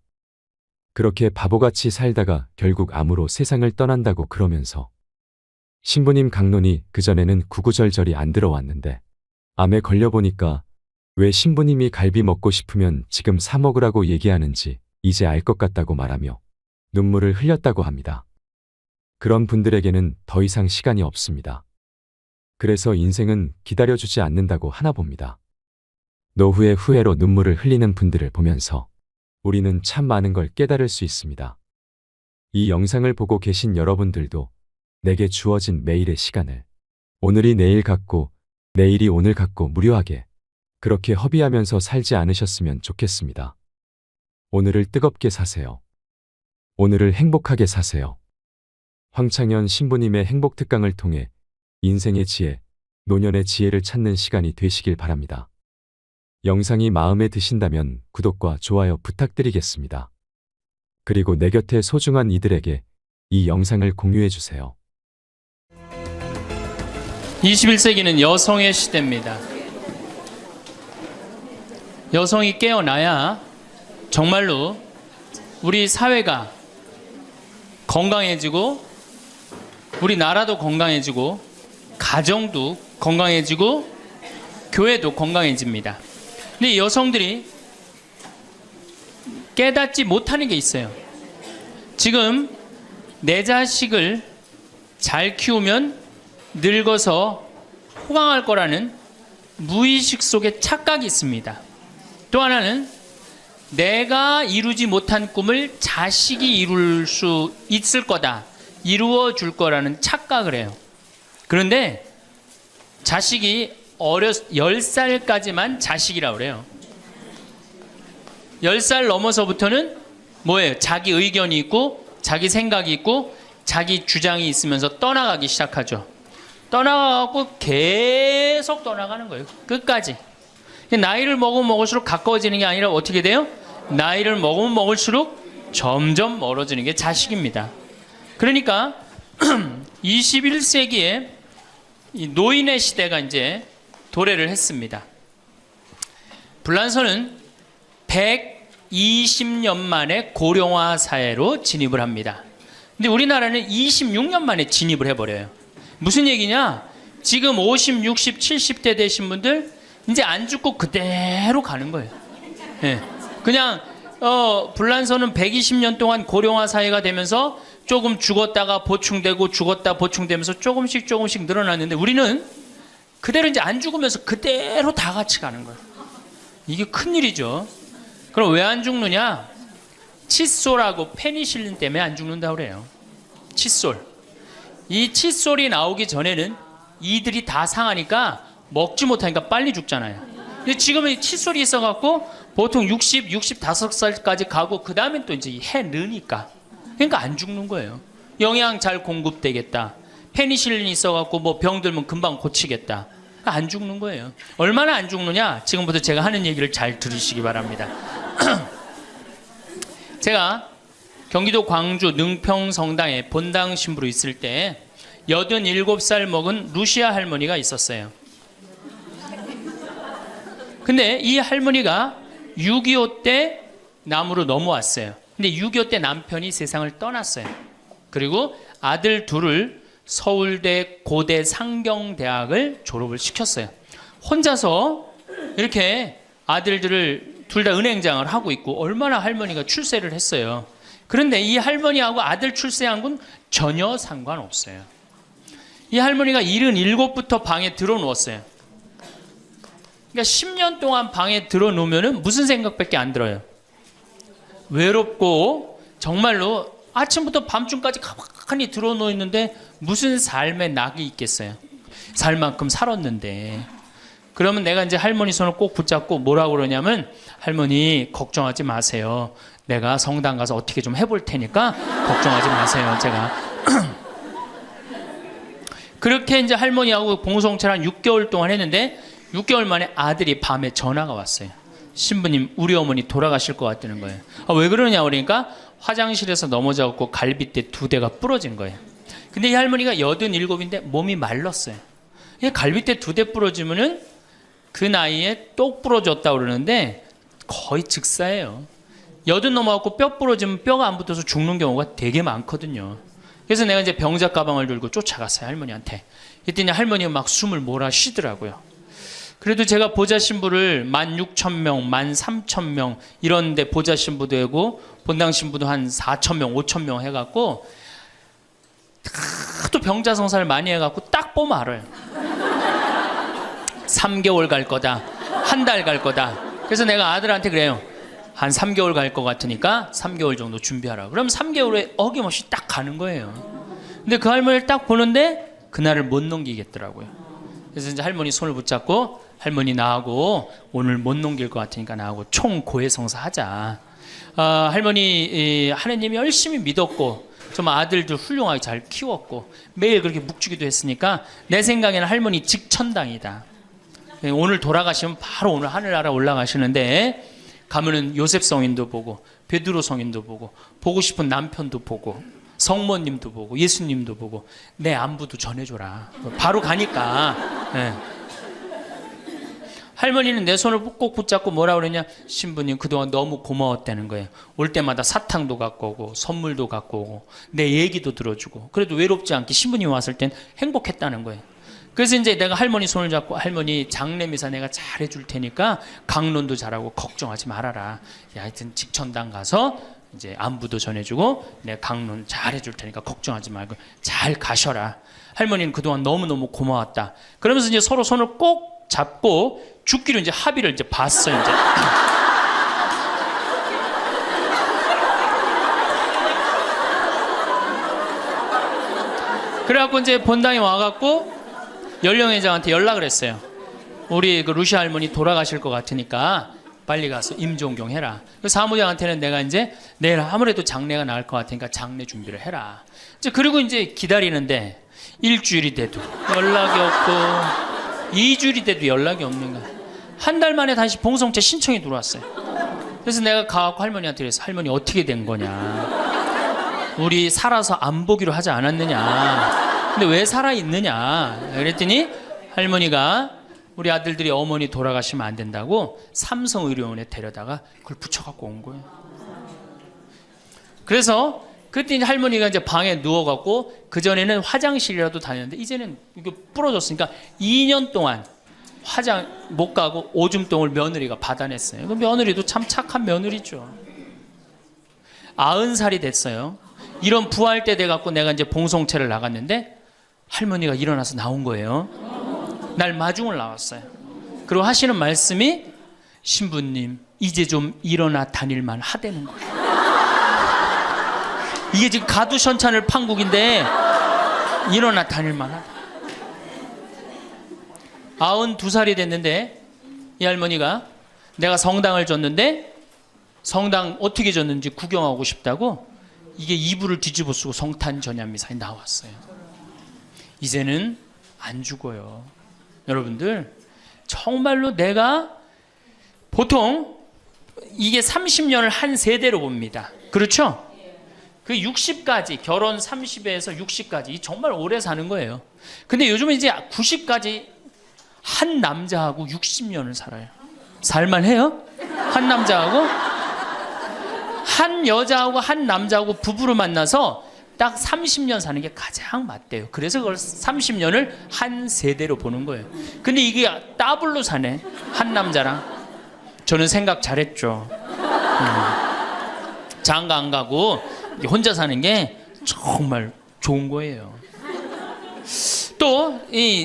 그렇게 바보같이 살다가 결국 암으로 세상을 떠난다고 그러면서 신부님 강론이 그전에는 구구절절이 안 들어왔는데 암에 걸려보니까 왜 신부님이 갈비 먹고 싶으면 지금 사 먹으라고 얘기하는지 이제 알 것 같다고 말하며 눈물을 흘렸다고 합니다. 그런 분들에게는 더 이상 시간이 없습니다. 그래서 인생은 기다려주지 않는다고 하나 봅니다. 노후의 후회로 눈물을 흘리는 분들을 보면서 우리는 참 많은 걸 깨달을 수 있습니다. 이 영상을 보고 계신 여러분들도 내게 주어진 매일의 시간을 오늘이 내일 같고 내일이 오늘 같고 무료하게 그렇게 허비하면서 살지 않으셨으면 좋겠습니다. 오늘을 뜨겁게 사세요. 오늘을 행복하게 사세요. 황창현 신부님의 행복특강을 통해 인생의 지혜, 노년의 지혜를 찾는 시간이 되시길 바랍니다. 영상이 마음에 드신다면 구독과 좋아요 부탁드리겠습니다. 그리고 내 곁에 소중한 이들에게 이 영상을 공유해 주세요. 21세기는 여성의 시대입니다. 여성이 깨어나야 정말로 우리 사회가 건강해지고 우리 나라도 건강해지고 가정도 건강해지고 교회도 건강해집니다. 근데 여성들이 깨닫지 못하는 게 있어요. 지금 내 자식을 잘 키우면 늙어서 호강할 거라는 무의식 속에 착각이 있습니다. 또 하나는 내가 이루지 못한 꿈을 자식이 이룰 수 있을 거다, 이루어 줄 거라는 착각을 해요. 그런데 자식이 10살까지만 자식이라고 그래요. 10살 넘어서부터는 뭐예요? 자기 의견이 있고 자기 생각이 있고 자기 주장이 있으면서 떠나가기 시작하죠. 떠나가고 계속 떠나가는 거예요. 끝까지. 나이를 먹으면 먹을수록 가까워지는 게 아니라 어떻게 돼요? 나이를 먹으면 먹을수록 점점 멀어지는 게 자식입니다. 그러니까 21세기에 이 노인의 시대가 이제 도래를 했습니다. 불란서는 120년 만에 고령화 사회로 진입을 합니다. 근데 우리나라는 26년 만에 진입을 해버려요. 무슨 얘기냐? 지금 50, 60, 70대 되신 분들 이제 안 죽고 그대로 가는 거예요. 네. 그냥 불란서는 120년 동안 고령화 사회가 되면서 조금 죽었다가 보충되고 죽었다 보충되면서 조금씩 늘어났는데 우리는 그대로 이제 안 죽으면서 그대로 다 같이 가는 거예요. 이게 큰일이죠. 그럼 왜 안 죽느냐? 칫솔하고 페니실린 때문에 안 죽는다고 그래요. 칫솔. 이 칫솔이 나오기 전에는 이들이 다 상하니까 먹지 못하니까 빨리 죽잖아요. 근데 지금은 칫솔이 있어갖고 보통 60, 65살까지 가고 그 다음엔 또 이제 해 느니까. 그러니까 안 죽는 거예요. 영양 잘 공급되겠다. 페니실린이 있어갖고 뭐 병 들면 금방 고치겠다. 안 죽는 거예요. 얼마나 안 죽느냐? 지금부터 제가 하는 얘기를 잘 들으시기 바랍니다. 제가 경기도 광주 능평 성당에 본당 신부로 있을 때 87살 먹은 루시아 할머니가 있었어요. 근데 이 할머니가 6.25 때 남으로 넘어왔어요. 근데 6.25 때 남편이 세상을 떠났어요. 그리고 아들 둘을 서울대 고대 상경대학을 졸업을 시켰어요. 혼자서 이렇게 아들들을 둘 다 은행장을 하고 있고 얼마나 할머니가 출세를 했어요. 그런데 이 할머니하고 아들 출세한 건 전혀 상관없어요. 이 할머니가 77부터 방에 들어누웠어요. 그러니까 10년 동안 방에 들어놓으면 무슨 생각밖에 안 들어요. 외롭고 정말로 아침부터 밤중까지 가만히 들어놓여 있는데 무슨 삶의 낙이 있겠어요. 살 만큼 살았는데. 그러면 내가 이제 할머니 손을 꼭 붙잡고 뭐라고 그러냐면, 할머니 걱정하지 마세요. 내가 성당 가서 어떻게 좀 해볼 테니까 걱정하지 마세요. 제가 그렇게 이제 할머니하고 봉송체를 한 6개월 동안 했는데 6개월 만에 아들이 밤에 전화가 왔어요. 신부님, 우리 어머니 돌아가실 것 같다는 거예요. 왜 그러냐 그러니까 화장실에서 넘어져갖고 갈비뼈 2대가 부러진 거예요. 근데 이 할머니가 87인데 몸이 말랐어요. 그냥 갈비뼈 2대 부러지면은 그 나이에 똑 부러졌다 그러는데 거의 즉사예요. 80 넘어갖고 뼈 부러지면 뼈가 안 붙어서 죽는 경우가 되게 많거든요. 그래서 내가 이제 병자 가방을 들고 쫓아갔어요, 할머니한테. 그랬더니 할머니가 막 숨을 몰아 쉬더라고요. 그래도 제가 보좌 신부를 16,000명, 13,000명 이런 데 보좌 신부도 하고 본당 신부도 한 4,000명, 5,000명 해갖고 하도 병자 성사를 많이 해갖고 딱 보면 알아요. 3개월 갈 거다, 한 달 갈 거다. 그래서 내가 아들한테 그래요. 한 3개월 갈 것 같으니까 3개월 정도 준비하라. 그럼 3개월에 어김없이 딱 가는 거예요. 근데 그 할머니를 딱 보는데 그날을 못 넘기겠더라고요. 그래서 이제 할머니 손을 붙잡고 할머니 나하고 오늘 못 넘길 것 같으니까 나하고 총 고해성사 하자. 할머니 하느님이 열심히 믿었고 좀 아들들 훌륭하게 잘 키웠고 매일 그렇게 묵주기도 했으니까 내 생각에는 할머니 직천당이다. 오늘 돌아가시면 바로 오늘 하늘나라 올라가시는데 가면은 요셉 성인도 보고 베드로 성인도 보고 싶은 남편도 보고 성모님도 보고 예수님도 보고 내 안부도 전해줘라. 바로 가니까. 네. 할머니는 내 손을 꼭 붙잡고 뭐라 그러냐, 신부님 그동안 너무 고마웠다는 거예요. 올 때마다 사탕도 갖고 오고 선물도 갖고 오고 내 얘기도 들어주고 그래도 외롭지 않게 신부님 왔을 땐 행복했다는 거예요. 그래서 이제 내가 할머니 손을 잡고 할머니 장례미사 내가 잘 해줄 테니까 강론도 잘하고 걱정하지 말아라. 하여튼 직천당 가서 이제 안부도 전해주고 내가 강론 잘 해줄 테니까 걱정하지 말고 잘 가셔라. 할머니는 그동안 너무너무 고마웠다. 그러면서 이제 서로 손을 꼭 잡고 죽기로 이제 합의를 이제 봤어요. 이제. 그래갖고 이제 본당에 와갖고 연령회장한테 연락을 했어요. 우리 그 루시 할머니 돌아가실 것 같으니까 빨리 가서 임종경 해라. 그 사무장한테는 내가 이제 내일 아무래도 장례가 나을 것 같으니까 장례 준비를 해라. 이제 그리고 이제 기다리는데 일주일이 돼도 연락이 없고 2주일이 돼도 연락이 없는 거야. 한 달 만에 다시 봉송체 신청이 들어왔어요. 그래서 내가 가갖고 할머니한테 그랬어. 할머니 어떻게 된 거냐. 우리 살아서 안 보기로 하지 않았느냐. 근데 왜 살아있느냐. 그랬더니 할머니가 우리 아들들이 어머니 돌아가시면 안 된다고 삼성의료원에 데려다가 그걸 붙여갖고 온 거예요. 그래서 그때 이제 할머니가 이제 방에 누워갖고 그전에는 화장실이라도 다녔는데 이제는 이게 부러졌으니까 2년 동안 화장 못 가고 오줌똥을 며느리가 받아냈어요. 그 며느리도 참 착한 며느리죠. 90살이 됐어요. 이런 부활 때 돼갖고 내가 이제 봉송체를 나갔는데 할머니가 일어나서 나온 거예요. 날 마중을 나왔어요. 그리고 하시는 말씀이 신부님 이제 좀 일어나 다닐만 하다는 거예요. 이게 지금 가두션찬을 판국인데 일어나 다닐만 하다. 92살이 됐는데 이 할머니가 내가 성당을 줬는데 성당 어떻게 줬는지 구경하고 싶다고 이게 이불을 뒤집어 쓰고 성탄 전야미사에 나왔어요. 이제는 안 죽어요. 여러분들 정말로 내가 보통 이게 30년을 한 세대로 봅니다. 그렇죠? 그 60까지 결혼 30에서 60까지 정말 오래 사는 거예요. 근데 요즘은 이제 90까지 한 남자하고 60년을 살아요. 살만해요? 한 남자하고 한 여자하고 한 남자하고 부부로 만나서 딱 30년 사는 게 가장 맞대요. 그래서 그걸 30년을 한 세대로 보는 거예요. 근데 이게 더블로 사네. 한 남자랑. 저는 생각 잘했죠. 장가 안 가고 혼자 사는 게 정말 좋은 거예요. 또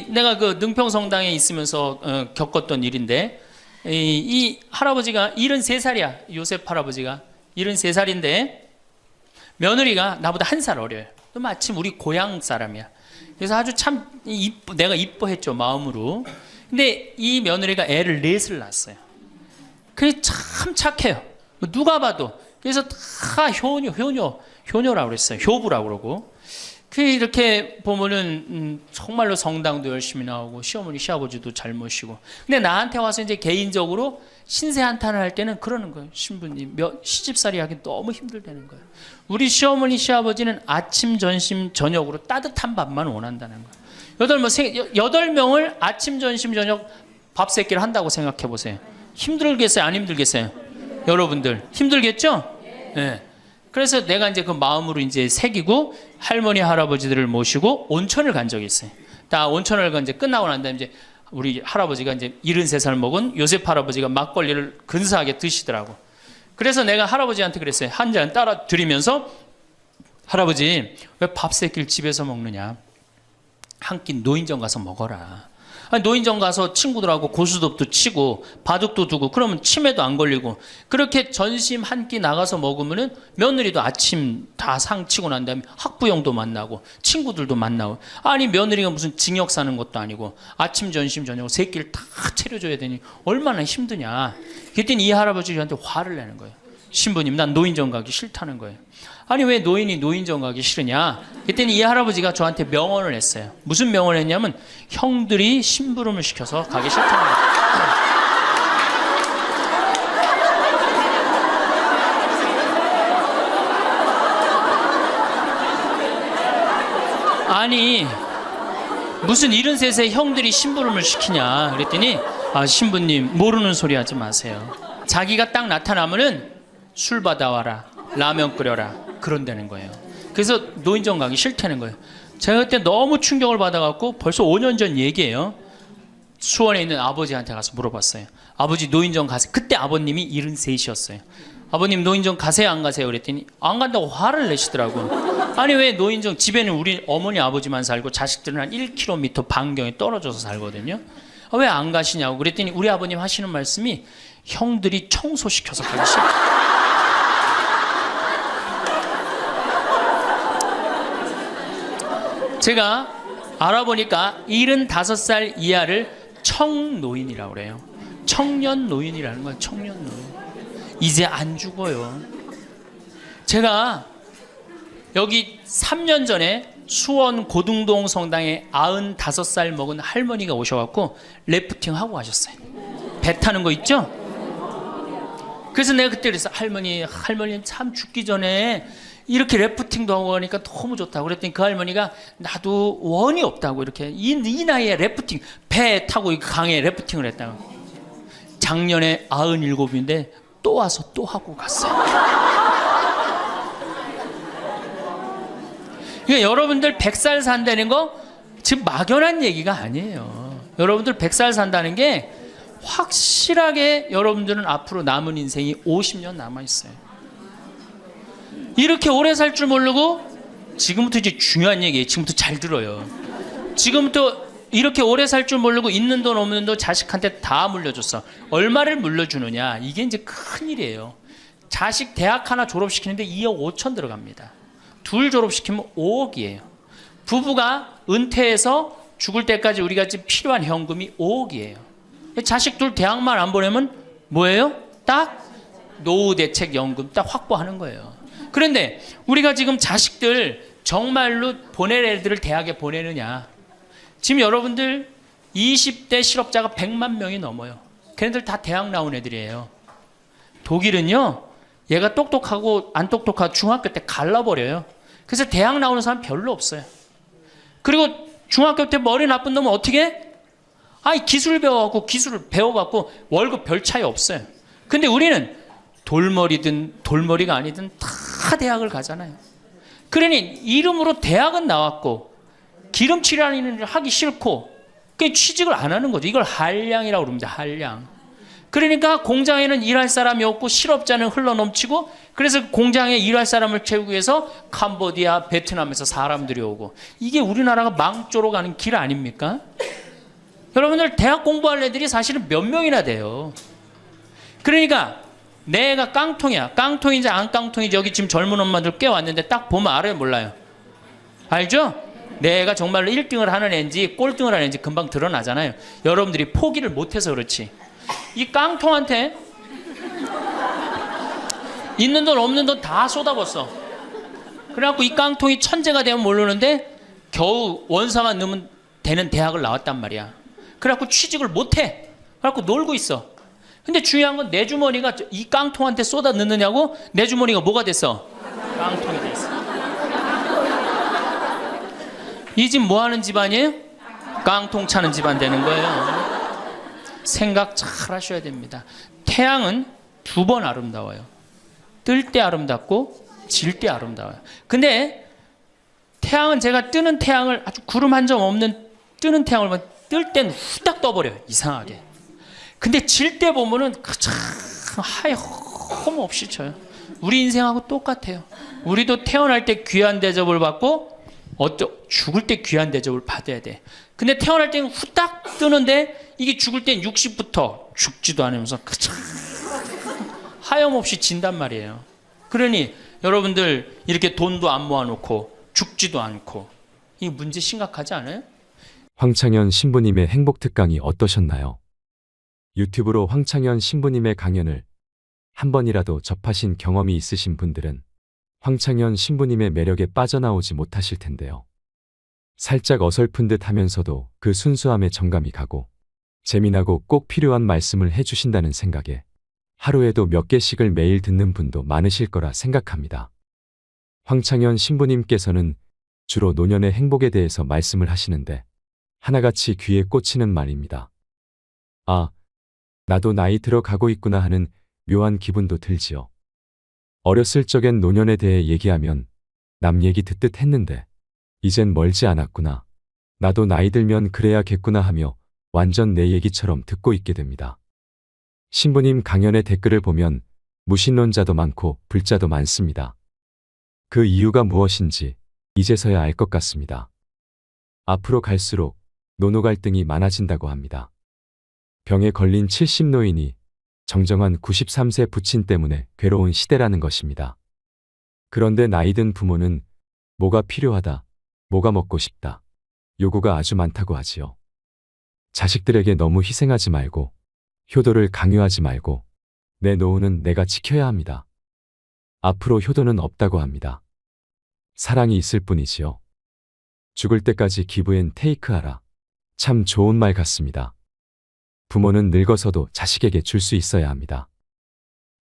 내가 그 능평성당에 있으면서 겪었던 일인데 이 할아버지가 73살이야. 요셉 할아버지가 73살인데 며느리가 나보다 1살 어려요. 또 마침 우리 고향 사람이야. 그래서 아주 참 내가 이뻐했죠, 마음으로. 근데 이 며느리가 애를 4을 낳았어요. 그게 참 착해요. 누가 봐도. 그래서 다 효녀라고 그랬어요. 효부라고 그러고. 이렇게 보면은 정말로 성당도 열심히 나오고 시어머니 시아버지도 잘 모시고, 근데 나한테 와서 이제 개인적으로 신세 한탄을 할 때는 그러는 거예요. 신부님 시집살이 하기 너무 힘들다는 거예요. 우리 시어머니 시아버지는 아침 점심 저녁으로 따뜻한 밥만 원한다는 거예요. 8명을 아침 점심 저녁 밥 세끼를 한다고 생각해 보세요. 힘들겠어요? 안 힘들겠어요? 여러분들 힘들겠죠? 네. 그래서 내가 이제 그 마음으로 이제 새기고 할머니 할아버지들을 모시고 온천을 간 적이 있어요. 다 온천을 간 이제 끝나고 난 다음에 이제 우리 할아버지가 이제 73살 먹은 요셉 할아버지가 막걸리를 근사하게 드시더라고. 그래서 내가 할아버지한테 그랬어요. 한 잔 따라 드리면서, 할아버지 왜 밥 세끼를 집에서 먹느냐? 한 끼 노인정 가서 먹어라. 아니, 노인정 가서 친구들하고 고스톱도 치고 바둑도 두고 그러면 치매도 안 걸리고, 그렇게 전심 한 끼 나가서 먹으면은 며느리도 아침 다 상 치고 난 다음에 학부형도 만나고 친구들도 만나고, 아니 며느리가 무슨 징역 사는 것도 아니고 아침 점심 저녁 세 끼를 다 차려줘야 되니 얼마나 힘드냐. 그랬더니 이 할아버지가 저한테 화를 내는 거예요. 신부님, 난 노인정 가기 싫다는 거예요. 아니 왜 노인이 노인정 가기 싫으냐? 그랬더니 이 할아버지가 저한테 명언을 했어요. 무슨 명언을 했냐면, 형들이 심부름을 시켜서 가기 싫다는 거예요. 아니 무슨 73세 형들이 심부름을 시키냐 그랬더니, 아 신부님 모르는 소리 하지 마세요. 자기가 딱 나타나면은 술 받아와라, 라면 끓여라, 그런다는 거예요. 그래서 노인정 가기 싫다는 거예요. 제가 그때 너무 충격을 받아갖고 벌써 5년 전 얘기예요. 수원에 있는 아버지한테 가서 물어봤어요. 아버지 노인정 가세요. 그때 아버님이 73이셨어요. 아버님 노인정 가세요 안 가세요? 그랬더니 안 간다고 화를 내시더라고요. 아니 왜 노인정, 집에는 우리 어머니 아버지만 살고 자식들은 한 1km 반경에 떨어져서 살거든요. 왜 안 가시냐고 그랬더니 우리 아버님 하시는 말씀이, 형들이 청소시켜서 가기 싫다. 제가 알아보니까 75살 이하를 청노인이라고 그래요. 청년 노인이라는 거예요. 청년 노인. 이제 안 죽어요. 제가 여기 3년 전에 수원 고등동 성당에 95살 먹은 할머니가 오셔갖고 래프팅 하고 가셨어요. 배 타는 거 있죠? 그래서 내가 그때 그랬어. 할머니 참 죽기 전에 이렇게 래프팅도 하고 하니까 너무 좋다고 그랬더니 그 할머니가, 나도 원이 없다고, 이렇게 이 나이에 래프팅, 배 타고 강에 래프팅을 했다고. 작년에 97인데 또 와서 또 하고 갔어요. 그러니까 여러분들 100살 산다는 거 지금 막연한 얘기가 아니에요. 여러분들 100살 산다는 게 확실하게 여러분들은 앞으로 남은 인생이 50년 남아있어요. 이렇게 오래 살 줄 모르고, 지금부터 이제 중요한 얘기예요. 지금부터 잘 들어요. 지금부터 이렇게 오래 살 줄 모르고 있는 돈 없는 돈 자식한테 다 물려줬어. 얼마를 물려주느냐, 이게 이제 큰일이에요. 자식 대학 하나 졸업시키는데 2억 5천 들어갑니다. 둘 졸업시키면 5억이에요. 부부가 은퇴해서 죽을 때까지 우리가 지금 필요한 현금이 5억이에요. 자식 둘 대학만 안 보내면 뭐예요? 딱 노후대책연금 딱 확보하는 거예요. 그런데 우리가 지금 자식들 정말로 보낼 애들을 대학에 보내느냐? 지금 여러분들 20대 실업자가 100만 명이 넘어요. 걔네들 다 대학 나온 애들이에요. 독일은요, 얘가 똑똑하고 안 똑똑하고 중학교 때 갈라버려요. 그래서 대학 나오는 사람 별로 없어요. 그리고 중학교 때 머리 나쁜 놈은 어떻게 해? 아니 기술 배워갖고, 기술을 배워갖고 월급 별 차이 없어요. 근데 우리는 돌머리든 돌머리가 아니든 다 대학을 가잖아요. 그러니 이름으로 대학은 나왔고 기름칠하는 일을 하기 싫고 취직을 안 하는 거죠. 이걸 한량이라고 그럽니다. 한량. 그러니까 공장에는 일할 사람이 없고 실업자는 흘러넘치고, 그래서 공장에 일할 사람을 채우기 위해서 캄보디아, 베트남에서 사람들이 오고, 이게 우리나라가 망조로 가는 길 아닙니까? 여러분들 대학 공부할 애들이 사실은 몇 명이나 돼요. 그러니까 내가 깡통이야. 깡통인지 안 깡통인지 여기 지금 젊은 엄마들 꽤 왔는데 딱 보면 알아요, 몰라요? 알죠? 내가 정말로 1등을 하는 애인지 꼴등을 하는 애인지 금방 드러나잖아요. 여러분들이 포기를 못해서 그렇지. 이 깡통한테 있는 돈 없는 돈 다 쏟아붓어. 그래갖고 이 깡통이 천재가 되면 모르는데 겨우 원서만 넣으면 되는 대학을 나왔단 말이야. 그래갖고 취직을 못해. 그래갖고 놀고 있어. 근데 중요한 건 내 주머니가 이 깡통한테 쏟아 넣느냐고 내 주머니가 뭐가 됐어? 깡통이 됐어. 이 집 뭐 하는 집안이에요? 깡통 차는 집안 되는 거예요. 생각 잘 하셔야 됩니다. 태양은 두 번 아름다워요. 뜰 때 아름답고 질 때 아름다워요. 근데 태양은 제가 뜨는 태양을 아주 구름 한 점 없는 뜨는 태양을 보면 뜰 땐 후딱 떠버려요. 이상하게. 근데 질 때 보면은 참 하염없이 쳐요. 우리 인생하고 똑같아요. 우리도 태어날 때 귀한 대접을 받고 죽을 때 귀한 대접을 받아야 돼. 근데 태어날 때는 후딱 뜨는데 이게 죽을 땐 60부터 죽지도 않으면서 하염없이 진단 말이에요. 그러니 여러분들 이렇게 돈도 안 모아놓고 죽지도 않고 이 문제 심각하지 않아요? 황창현 신부님의 행복 특강이 어떠셨나요? 유튜브로 황창현 신부님의 강연을 한 번이라도 접하신 경험이 있으신 분들은 황창현 신부님의 매력에 빠져나오지 못하실 텐데요. 살짝 어설픈 듯 하면서도 그 순수함에 정감이 가고 재미나고 꼭 필요한 말씀을 해주신다는 생각에 하루에도 몇 개씩을 매일 듣는 분도 많으실 거라 생각합니다. 황창현 신부님께서는 주로 노년의 행복에 대해서 말씀을 하시는데 하나같이 귀에 꽂히는 말입니다. 아, 나도 나이 들어가고 있구나 하는 묘한 기분도 들지요. 어렸을 적엔 노년에 대해 얘기하면 남 얘기 듣듯 했는데 이젠 멀지 않았구나. 나도 나이 들면 그래야겠구나 하며 완전 내 얘기처럼 듣고 있게 됩니다. 신부님 강연의 댓글을 보면 무신론자도 많고 불자도 많습니다. 그 이유가 무엇인지 이제서야 알 것 같습니다. 앞으로 갈수록 노노 갈등이 많아진다고 합니다. 병에 걸린 70 노인이 정정한 93세 부친 때문에 괴로운 시대라는 것입니다. 그런데 나이든 부모는 뭐가 필요하다, 뭐가 먹고 싶다, 요구가 아주 많다고 하지요. 자식들에게 너무 희생하지 말고 효도를 강요하지 말고 내 노후는 내가 지켜야 합니다. 앞으로 효도는 없다고 합니다. 사랑이 있을 뿐이지요. 죽을 때까지 기브 앤 테이크하라. 참 좋은 말 같습니다. 부모는 늙어서도 자식에게 줄 수 있어야 합니다.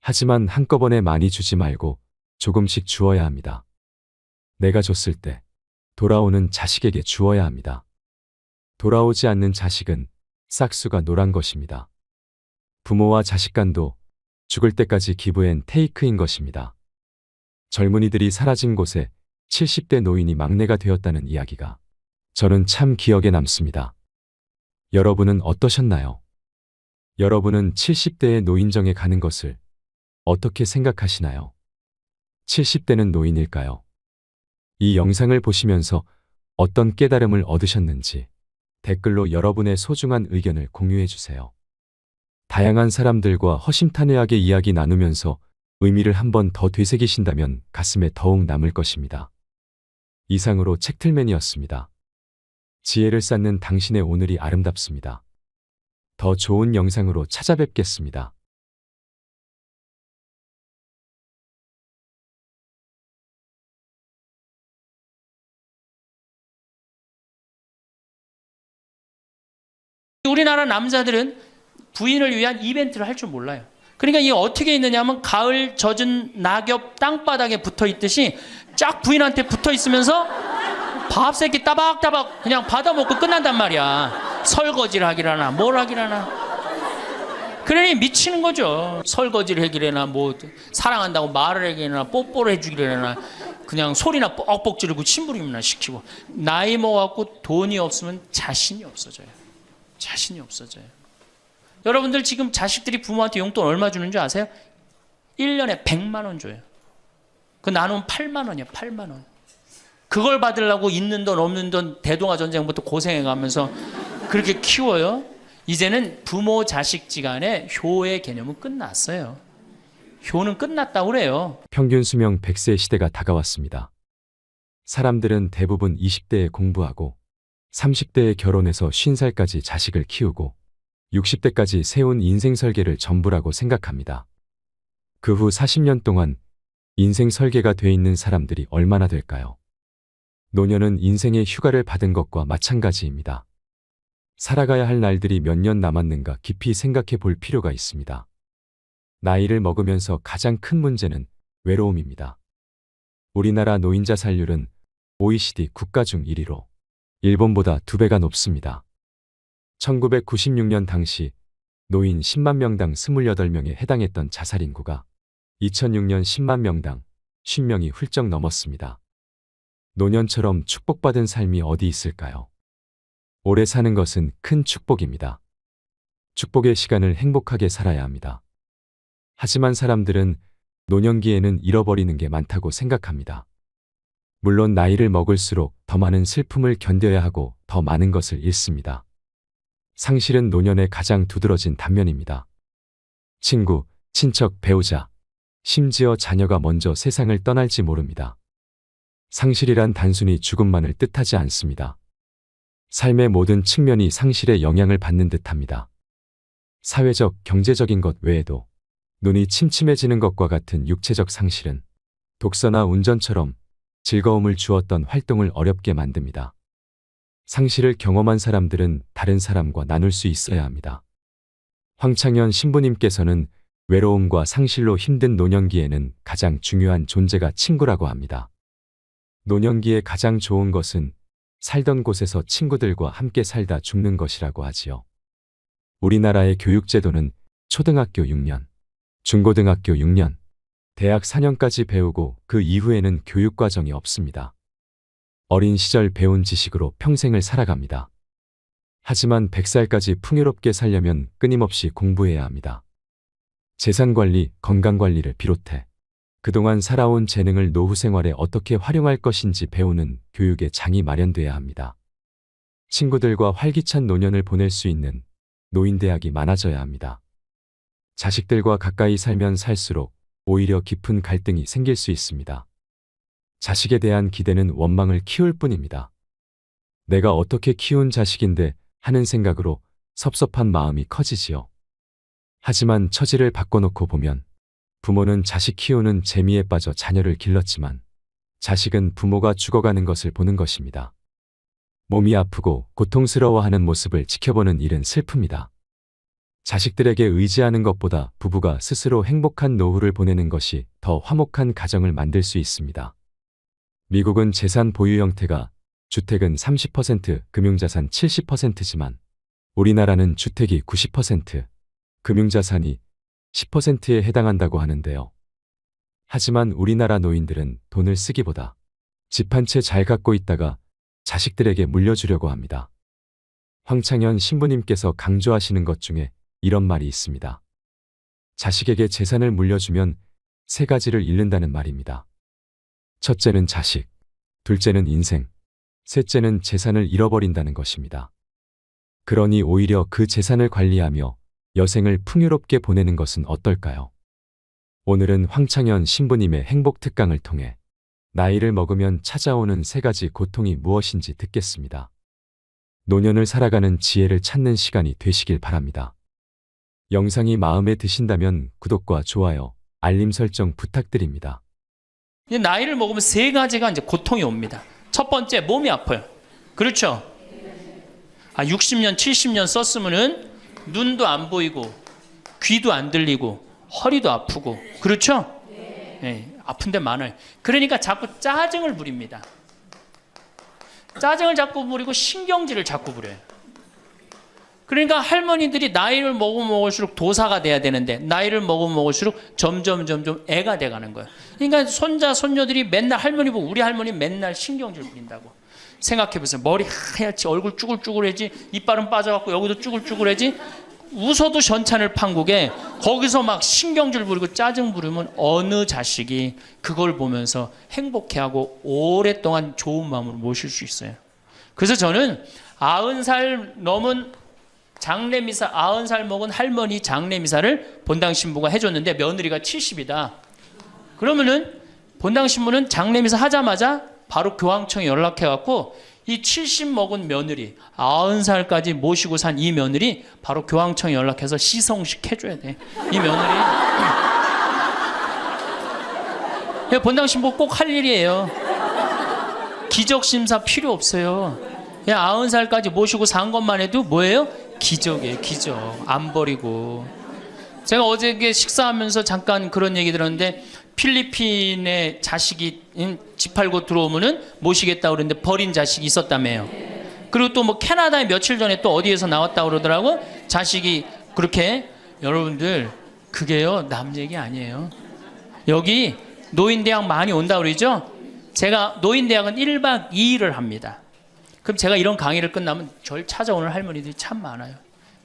하지만 한꺼번에 많이 주지 말고 조금씩 주어야 합니다. 내가 줬을 때 돌아오는 자식에게 주어야 합니다. 돌아오지 않는 자식은 싹수가 노란 것입니다. 부모와 자식 간도 죽을 때까지 기브 앤 테이크인 것입니다. 젊은이들이 사라진 곳에 70대 노인이 막내가 되었다는 이야기가 저는 참 기억에 남습니다. 여러분은 어떠셨나요? 여러분은 70대의 노인정에 가는 것을 어떻게 생각하시나요? 70대는 노인일까요? 이 영상을 보시면서 어떤 깨달음을 얻으셨는지 댓글로 여러분의 소중한 의견을 공유해 주세요. 다양한 사람들과 허심탄회하게 이야기 나누면서 의미를 한 번 더 되새기신다면 가슴에 더욱 남을 것입니다. 이상으로 책틀맨이었습니다. 지혜를 쌓는 당신의 오늘이 아름답습니다. 더 좋은 영상으로 찾아뵙겠습니다. 우리나라 남자들은 부인을 위한 이벤트를 할 줄 몰라요. 그러니까 이게 어떻게 있느냐 하면 가을 젖은 낙엽 땅바닥에 붙어 있듯이 쫙 부인한테 붙어 있으면서 밥 새끼 따박따박 그냥 받아먹고 끝난단 말이야. 설거지를 하기라나 뭘 하기라나. 그러니 미치는 거죠. 설거지를 하기라나 뭐 사랑한다고 말을 하기라나 뽀뽀를 해주기라나 그냥 소리나 뻑뻑 지르고 침부림이나 시키고. 나이 먹어갖고 돈이 없으면 자신이 없어져요. 자신이 없어져요. 여러분들 지금 자식들이 부모한테 용돈 얼마 주는 줄 아세요? 1년에 100만 원 줘요. 그 나누면 8만 원이야. 8만 원. 그걸 받으려고 있는 돈 없는 돈 대동아 전쟁부터 고생해가면서 그렇게 키워요. 이제는 부모 자식지간의 효의 개념은 끝났어요. 효는 끝났다고 그래요. 평균 수명 100세 시대가 다가왔습니다. 사람들은 대부분 20대에 공부하고 30대에 결혼해서 50살까지 자식을 키우고 60대까지 세운 인생 설계를 전부라고 생각합니다. 그 후 40년 동안 인생 설계가 돼 있는 사람들이 얼마나 될까요? 노년은 인생의 휴가를 받은 것과 마찬가지입니다. 살아가야 할 날들이 몇 년 남았는가 깊이 생각해 볼 필요가 있습니다. 나이를 먹으면서 가장 큰 문제는 외로움입니다. 우리나라 노인 자살률은 OECD 국가 중 1위로 일본보다 2배가 높습니다. 1996년 당시 노인 10만 명당 28명에 해당했던 자살 인구가 2006년 10만 명당 50명이 훌쩍 넘었습니다. 노년처럼 축복받은 삶이 어디 있을까요? 오래 사는 것은 큰 축복입니다. 축복의 시간을 행복하게 살아야 합니다. 하지만 사람들은 노년기에는 잃어버리는 게 많다고 생각합니다. 물론 나이를 먹을수록 더 많은 슬픔을 견뎌야 하고 더 많은 것을 잃습니다. 상실은 노년의 가장 두드러진 단면입니다. 친구, 친척, 배우자, 심지어 자녀가 먼저 세상을 떠날지 모릅니다. 상실이란 단순히 죽음만을 뜻하지 않습니다. 삶의 모든 측면이 상실의 영향을 받는 듯합니다. 사회적, 경제적인 것 외에도 눈이 침침해지는 것과 같은 육체적 상실은 독서나 운전처럼 즐거움을 주었던 활동을 어렵게 만듭니다. 상실을 경험한 사람들은 다른 사람과 나눌 수 있어야 합니다. 황창현 신부님께서는 외로움과 상실로 힘든 노년기에는 가장 중요한 존재가 친구라고 합니다. 노년기에 가장 좋은 것은 살던 곳에서 친구들과 함께 살다 죽는 것이라고 하지요. 우리나라의 교육제도는 초등학교 6년, 중고등학교 6년, 대학 4년까지 배우고 그 이후에는 교육과정이 없습니다. 어린 시절 배운 지식으로 평생을 살아갑니다. 하지만 100살까지 풍요롭게 살려면 끊임없이 공부해야 합니다. 재산관리, 건강관리를 비롯해 그동안 살아온 재능을 노후 생활에 어떻게 활용할 것인지 배우는 교육의 장이 마련돼야 합니다. 친구들과 활기찬 노년을 보낼 수 있는 노인대학이 많아져야 합니다. 자식들과 가까이 살면 살수록 오히려 깊은 갈등이 생길 수 있습니다. 자식에 대한 기대는 원망을 키울 뿐입니다. 내가 어떻게 키운 자식인데 하는 생각으로 섭섭한 마음이 커지지요. 하지만 처지를 바꿔놓고 보면 부모는 자식 키우는 재미에 빠져 자녀를 길렀지만 자식은 부모가 죽어가는 것을 보는 것입니다. 몸이 아프고 고통스러워하는 모습을 지켜보는 일은 슬픕니다. 자식들에게 의지하는 것보다 부부가 스스로 행복한 노후를 보내는 것이 더 화목한 가정을 만들 수 있습니다. 미국은 재산 보유 형태가 주택은 30%, 금융자산 70%지만 우리나라는 주택이 90%, 금융자산이 10%에 해당한다고 하는데요. 하지만 우리나라 노인들은 돈을 쓰기보다 집 한 채 잘 갖고 있다가 자식들에게 물려주려고 합니다. 황창현 신부님께서 강조하시는 것 중에 이런 말이 있습니다. 자식에게 재산을 물려주면 세 가지를 잃는다는 말입니다. 첫째는 자식, 둘째는 인생, 셋째는 재산을 잃어버린다는 것입니다. 그러니 오히려 그 재산을 관리하며 여생을 풍요롭게 보내는 것은 어떨까요? 오늘은 황창현 신부님의 행복 특강을 통해 나이를 먹으면 찾아오는 세 가지 고통이 무엇인지 듣겠습니다. 노년을 살아가는 지혜를 찾는 시간이 되시길 바랍니다. 영상이 마음에 드신다면 구독과 좋아요, 알림 설정 부탁드립니다. 이제 나이를 먹으면 세 가지가 이제 고통이 옵니다. 첫 번째, 몸이 아파요. 그렇죠? 60년, 70년 썼으면은 눈도 안 보이고 귀도 안 들리고 허리도 아프고 그렇죠? 네, 아픈 데 많아요. 그러니까 자꾸 짜증을 부립니다. 짜증을 자꾸 부리고 신경질을 자꾸 부려요. 그러니까 할머니들이 나이를 먹으면 먹을수록 도사가 돼야 되는데 나이를 먹으면 먹을수록 점점 애가 돼가는 거예요. 그러니까 손자 손녀들이 맨날 할머니 보고 우리 할머니 맨날 신경질 부린다고. 생각해보세요. 머리 하얗지, 얼굴 쭈글쭈글해지, 이빨은 빠져갖고 여기도 쭈글쭈글해지. 웃어도 전찬을 판국에 거기서 막 신경질 부리고 짜증 부리면 어느 자식이 그걸 보면서 행복해하고 오랫동안 좋은 마음으로 모실 수 있어요. 그래서 저는 90살 넘은 장례미사, 90살 먹은 할머니 장례미사를 본당 신부가 해줬는데 며느리가 70이다. 그러면은 본당 신부는 장례미사 하자마자 바로 교황청에 연락해갖고 이 70 먹은 며느리, 90살까지 모시고 산 이 며느리 바로 교황청에 연락해서 시성식 해줘야 돼. 이 며느리. 본당 신부 꼭 할 일이에요. 기적 심사 필요 없어요. 그냥 90살까지 모시고 산 것만 해도 뭐예요? 기적이에요. 기적. 안 버리고. 제가 어저께 식사하면서 잠깐 그런 얘기 들었는데 필리핀에 자식이 집 팔고 들어오면은 모시겠다고 그러는데 버린 자식이 있었다며요. 그리고 또 뭐 캐나다에 며칠 전에 또 어디에서 나왔다고 그러더라고. 자식이 그렇게. 여러분들 그게요 남 얘기 아니에요. 여기 노인대학 많이 온다 그러죠. 제가 노인대학은 1박 2일을 합니다. 그럼 제가 이런 강의를 끝나면 절 찾아오는 할머니들이 참 많아요.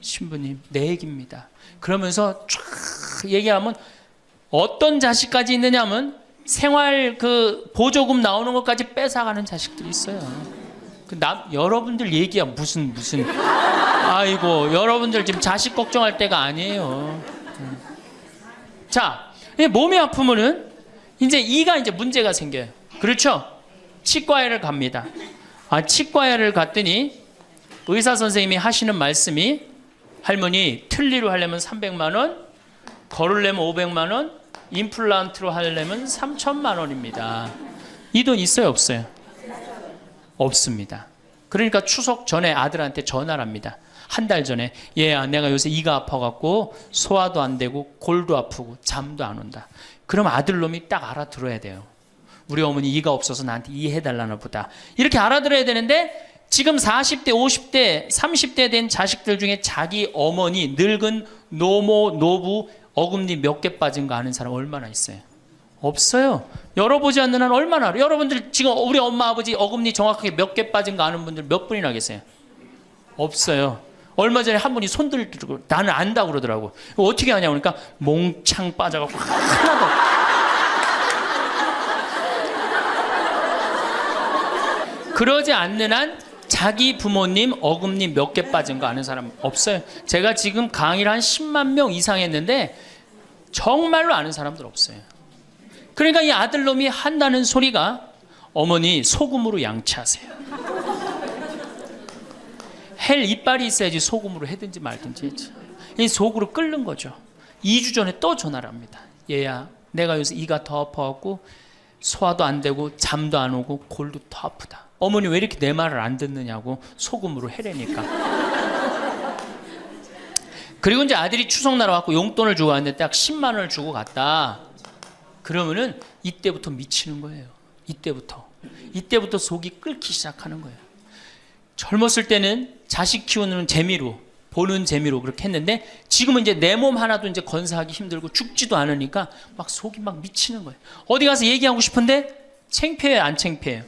신부님 내 얘기입니다. 그러면서 쫙 얘기하면 어떤 자식까지 있느냐면 생활 그 보조금 나오는 것까지 뺏어가는 자식들이 있어요. 여러분들 얘기야 무슨 아이고 여러분들 지금 자식 걱정할 때가 아니에요. 자, 몸이 아프면은 이제 이가 이제 문제가 생겨요. 그렇죠? 치과에를 갑니다. 치과에를 갔더니 의사 선생님이 하시는 말씀이 할머니 틀니로 하려면 300만 원, 걸으려면 500만 원, 임플란트로 하려면 3천만 원입니다. 이 돈 있어요, 없어요? 없습니다. 그러니까 추석 전에 아들한테 전화를 합니다. 한 달 전에 얘야 내가 요새 이가 아파갖고 소화도 안 되고 골도 아프고 잠도 안 온다. 그럼 아들놈이 딱 알아들어야 돼요. 우리 어머니 이가 없어서 나한테 이해해달라나 보다. 이렇게 알아들어야 되는데 지금 40대 50대 30대 된 자식들 중에 자기 어머니 늙은 노모 노부 어금니 몇 개 빠진 거 아는 사람 얼마나 있어요? 없어요. 열어보지 않는 한 얼마나 알아요? 여러분들 지금 우리 엄마 아버지 어금니 정확하게 몇 개 빠진 거 아는 분들 몇 분이나 계세요? 없어요. 얼마 전에 한 분이 손 들고 나는 안다고 그러더라고. 어떻게 아냐 그러니까 몽창 빠져갖고 하나도 그러지 않는 한 자기 부모님 어금니 몇 개 빠진 거 아는 사람 없어요. 제가 지금 강의를 한 10만 명 이상 했는데 정말로 아는 사람들 없어요. 그러니까 이 아들놈이 한다는 소리가 어머니 소금으로 양치하세요. 헬 이빨이 있어야지 소금으로 해든지 말든지 했지. 이 속으로 끓는 거죠. 2주 전에 또 전화를 합니다. 얘야 내가 요새 이가 더 아파갖고 소화도 안 되고 잠도 안 오고 골도 더 아프다. 어머니 왜 이렇게 내 말을 안 듣느냐고 소금으로 해라니까. 그리고 이제 아들이 추석날 와갖고 용돈을 주고 왔는데 딱 10만 원을 주고 갔다. 그러면은 이때부터 미치는 거예요. 이때부터 속이 끓기 시작하는 거예요. 젊었을 때는 자식 키우는 재미로 보는 재미로 그렇게 했는데 지금은 이제 내 몸 하나도 이제 건사하기 힘들고 죽지도 않으니까 막 속이 막 미치는 거예요. 어디 가서 얘기하고 싶은데 창피해요, 안 창피해요?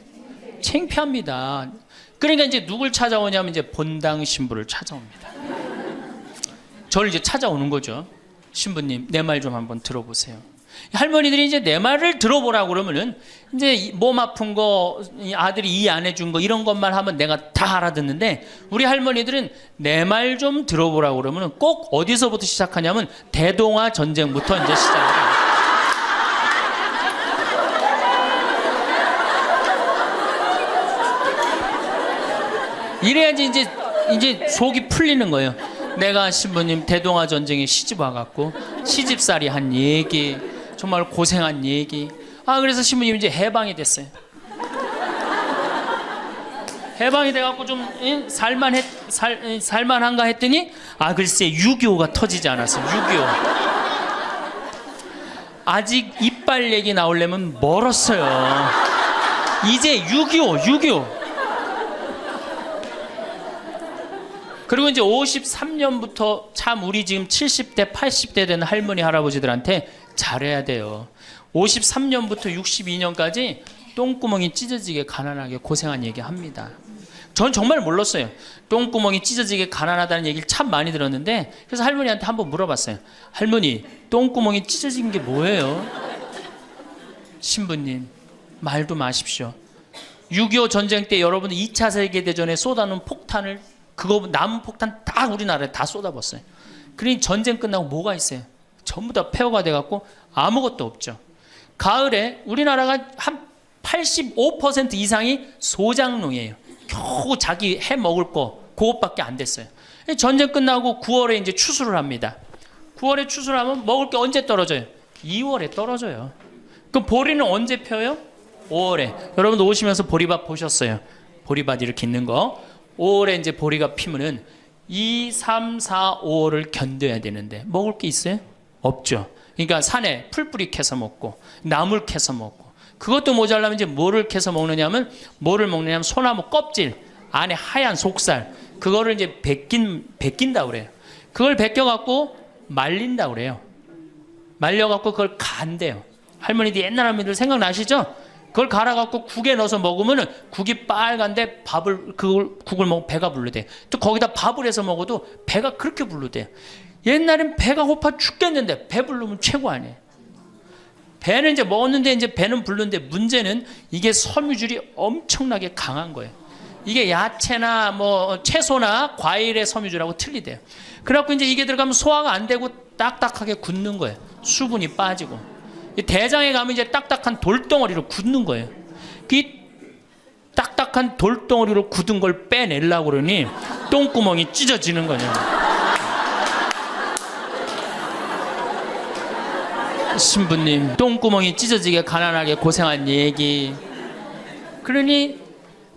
창피합니다. 그러니까 이제 누굴 찾아오냐면 이제 본당 신부를 찾아옵니다. 저를 이제 찾아오는 거죠. 신부님, 내 말 좀 한번 들어보세요. 할머니들이 이제 내 말을 들어보라고 그러면은 이제 몸 아픈 거, 아들이 이해 안 해준 거 이런 것만 하면 내가 다 알아듣는데 우리 할머니들은 내 말 좀 들어보라고 그러면은 꼭 어디서부터 시작하냐면 대동아 전쟁부터 이제 시작해요. 이래야지 이제 속이 풀리는 거예요. 내가 신부님 대동아 전쟁에 시집 와갖고 시집살이 한 얘기, 정말 고생한 얘기. 그래서 신부님 이제 해방이 됐어요. 해방이 돼갖고 좀 살만한가 했더니 글쎄 6.25가 터지지 않았어요. 6.25. 아직 이빨 얘기 나오려면 멀었어요. 이제 6.25. 그리고 이제 53년부터 참 우리 지금 70대, 80대 되는 할머니, 할아버지들한테 잘해야 돼요. 53년부터 62년까지 똥구멍이 찢어지게 가난하게 고생한 얘기 합니다. 전 정말 몰랐어요. 똥구멍이 찢어지게 가난하다는 얘기를 참 많이 들었는데 그래서 할머니한테 한번 물어봤어요. 할머니, 똥구멍이 찢어진 게 뭐예요? 신부님, 말도 마십시오. 6.25 전쟁 때 여러분 2차 세계대전에 쏟아놓은 폭탄을 그거 남은 폭탄 다 우리나라에 다 쏟아붓어요. 그러니 전쟁 끝나고 뭐가 있어요? 전부 다 폐허가 돼갖고 아무것도 없죠. 가을에 우리나라가 한 85% 이상이 소장농이에요. 겨우 자기 해 먹을 거 그것밖에 안 됐어요. 전쟁 끝나고 9월에 이제 추수를 합니다. 9월에 추수를 하면 먹을 게 언제 떨어져요? 2월에 떨어져요. 그 보리는 언제 펴요? 5월에. 여러분도 오시면서 보리밭 보셨어요. 보리밭 이렇게 있는 거. 5월에 이제 보리가 피면은 2, 3, 4, 5월을 견뎌야 되는데 먹을 게 있어요? 없죠. 그러니까 산에 풀뿌리 캐서 먹고 나물 캐서 먹고, 그것도 모자라면 이제 뭐를 캐서 먹느냐면, 뭐를 먹느냐면 소나무 껍질 안에 하얀 속살, 그거를 이제 벗긴다 그래요. 그걸 벗겨갖고 말린다 그래요. 말려갖고 그걸 간대요. 할머니들, 옛날 할머니들 생각나시죠? 그걸 갈아갖고 국에 넣어서 먹으면 국이 빨간데 국을 먹으면 배가 부르대. 또 거기다 밥을 해서 먹어도 배가 그렇게 부르대. 옛날엔 배가 고파 죽겠는데 배 부르면 최고 아니에요. 배는 이제 먹었는데 이제 배는 부르는데, 문제는 이게 섬유질이 엄청나게 강한 거예요. 이게 야채나 뭐 채소나 과일의 섬유질하고 틀리대요. 그래갖고 이제 이게 들어가면 소화가 안 되고 딱딱하게 굳는 거예요. 수분이 빠지고. 대장에 가면 이제 딱딱한 돌덩어리로 굳는 거예요. 그 딱딱한 돌덩어리로 굳은 걸 빼내려고 그러니 똥구멍이 찢어지는 거냐. 신부님, 똥구멍이 찢어지게 가난하게 고생한 얘기. 그러니,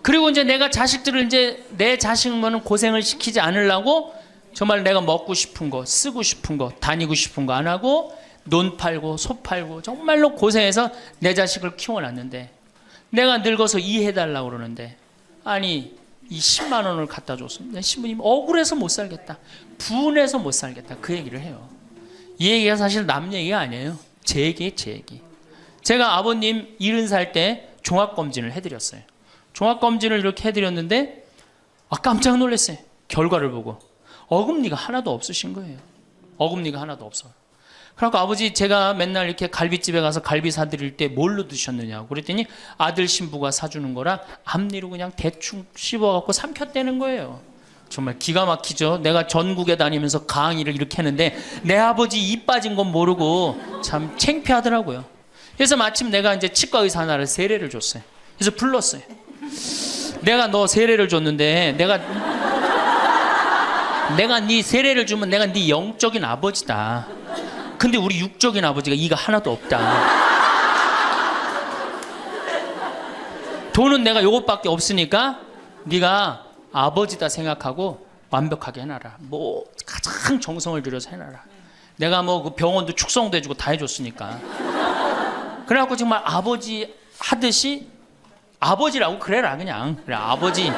그리고 이제 내가 자식들을 이제 내 자식만은 고생을 시키지 않으려고 정말 내가 먹고 싶은 거, 쓰고 싶은 거, 다니고 싶은 거 안 하고 논 팔고 소 팔고 정말로 고생해서 내 자식을 키워놨는데, 내가 늙어서 이해해달라고 그러는데, 아니 이 10만 원을 갖다 줬습니다. 신부님 억울해서 못 살겠다, 분해서 못 살겠다, 그 얘기를 해요. 이 얘기가 사실 남 얘기가 아니에요. 제 얘기예요, 제 얘기. 제가 아버님 70살 때 종합검진을 해드렸어요. 종합검진을 이렇게 해드렸는데 깜짝 놀랐어요. 결과를 보고 어금니가 하나도 없으신 거예요. 어금니가 하나도 없어. 그래서 아버지, 제가 맨날 이렇게 갈비집에 가서 갈비 사드릴 때 뭘로 드셨느냐고 그랬더니 아들 신부가 사주는 거라 앞니로 그냥 대충 씹어갖고 삼켰다는 거예요. 정말 기가 막히죠. 내가 전국에 다니면서 강의를 이렇게 했는데 내 아버지 입 빠진 건 모르고 참 창피하더라고요. 그래서 마침 내가 이제 치과 의사 하나를 세례를 줬어요. 그래서 불렀어요. 내가 너 세례를 줬는데 내가 네 세례를 주면 내가 네 영적인 아버지다. 근데 우리 육적인 아버지가 이가 하나도 없다. 돈은 내가 요것밖에 없으니까 네가 아버지다 생각하고 완벽하게 해놔라. 뭐 가장 정성을 들여서 해놔라. 내가 뭐 그 병원도 축성도 해주고 다 해줬으니까. 그래갖고 정말 아버지 하듯이, 아버지라고 그래라 그냥. 그래, 아버지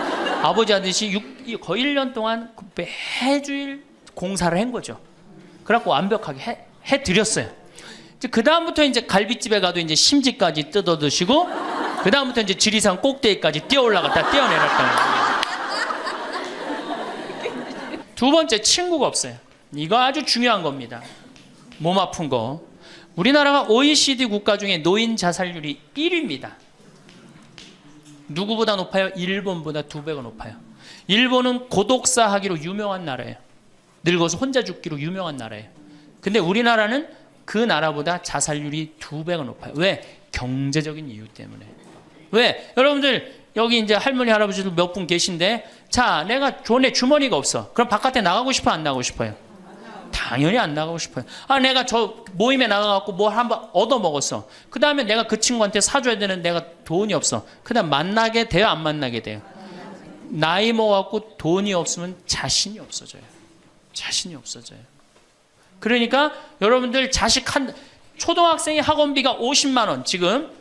하듯이 거의 1년 동안 매주일 공사를 한 거죠. 그래갖고 완벽하게 해드렸어요. 그 다음부터 이제 갈비집에 가도 이제 심지까지 뜯어 드시고, 그 다음부터 이제 지리산 꼭대기까지 뛰어 올라갔다 뛰어내렸다. 두 번째, 친구가 없어요. 이거 아주 중요한 겁니다. 몸 아픈 거. 우리나라가 OECD 국가 중에 노인 자살률이 1위입니다. 누구보다 높아요? 일본보다 2배가 높아요. 일본은 고독사 하기로 유명한 나라예요. 늙어서 혼자 죽기로 유명한 나라예요. 근데 우리나라는 그 나라보다 자살률이 2배가 높아요. 왜? 경제적인 이유 때문에. 왜? 여러분들 여기 이제 할머니 할아버지들 몇 분 계신데, 자, 내가 돈에 주머니가 없어. 그럼 바깥에 나가고 싶어, 안 나가고 싶어요? 당연히 안 나가고 싶어요. 내가 저 모임에 나가갖고 뭘 한번 얻어 먹었어. 그 다음에 내가 그 친구한테 사줘야 되는 내가 돈이 없어. 그 다음 만나게 돼요, 안 만나게 돼요? 나이 먹어갖고 돈이 없으면 자신이 없어져요. 자신이 없어져요. 그러니까 여러분들 자식 초등학생이 학원비가 50만 원, 지금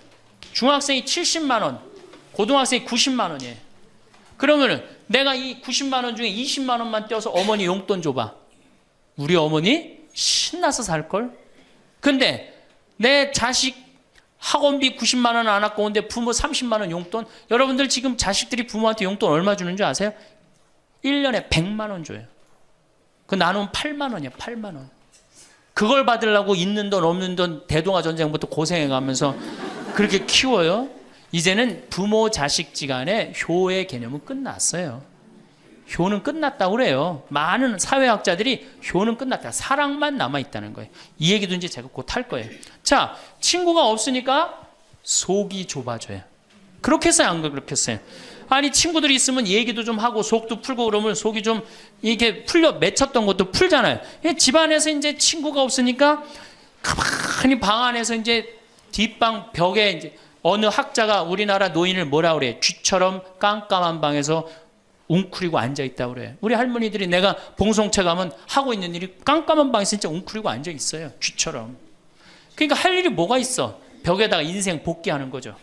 중학생이 70만 원, 고등학생이 90만 원이에요. 그러면은 내가 이 90만 원 중에 20만 원만 떼어서 어머니 용돈 줘봐. 우리 어머니 신나서 살걸? 근데 내 자식 학원비 90만 원 안 아까운데 부모 30만 원 용돈? 여러분들 지금 자식들이 부모한테 용돈 얼마 주는 줄 아세요? 1년에 100만 원 줘요. 그 나누면 8만 원이야, 8만 원. 그걸 받으려고 있는 돈 없는 돈 대동아 전쟁부터 고생해가면서 그렇게 키워요. 이제는 부모 자식지간의 효의 개념은 끝났어요. 효는 끝났다고 그래요. 많은 사회학자들이 효는 끝났다, 사랑만 남아있다는 거예요. 이 얘기도 이제 제가 곧 할 거예요. 자, 친구가 없으니까 속이 좁아져요. 그렇겠어요, 안 그렇겠어요? 아니, 친구들이 있으면 얘기도 좀 하고 속도 풀고 그러면 속이 좀 이렇게 풀려 맺혔던 것도 풀잖아요. 집안에서 이제 친구가 없으니까 가만히 방 안에서 이제 뒷방 벽에 이제 어느 학자가 우리나라 노인을 뭐라 그래? 쥐처럼 깜깜한 방에서 웅크리고 앉아 있다고 그래. 우리 할머니들이 내가 봉송체 가면 하고 있는 일이 깜깜한 방에서 진짜 웅크리고 앉아 있어요. 쥐처럼. 그러니까 할 일이 뭐가 있어? 벽에다가 인생 복귀하는 거죠.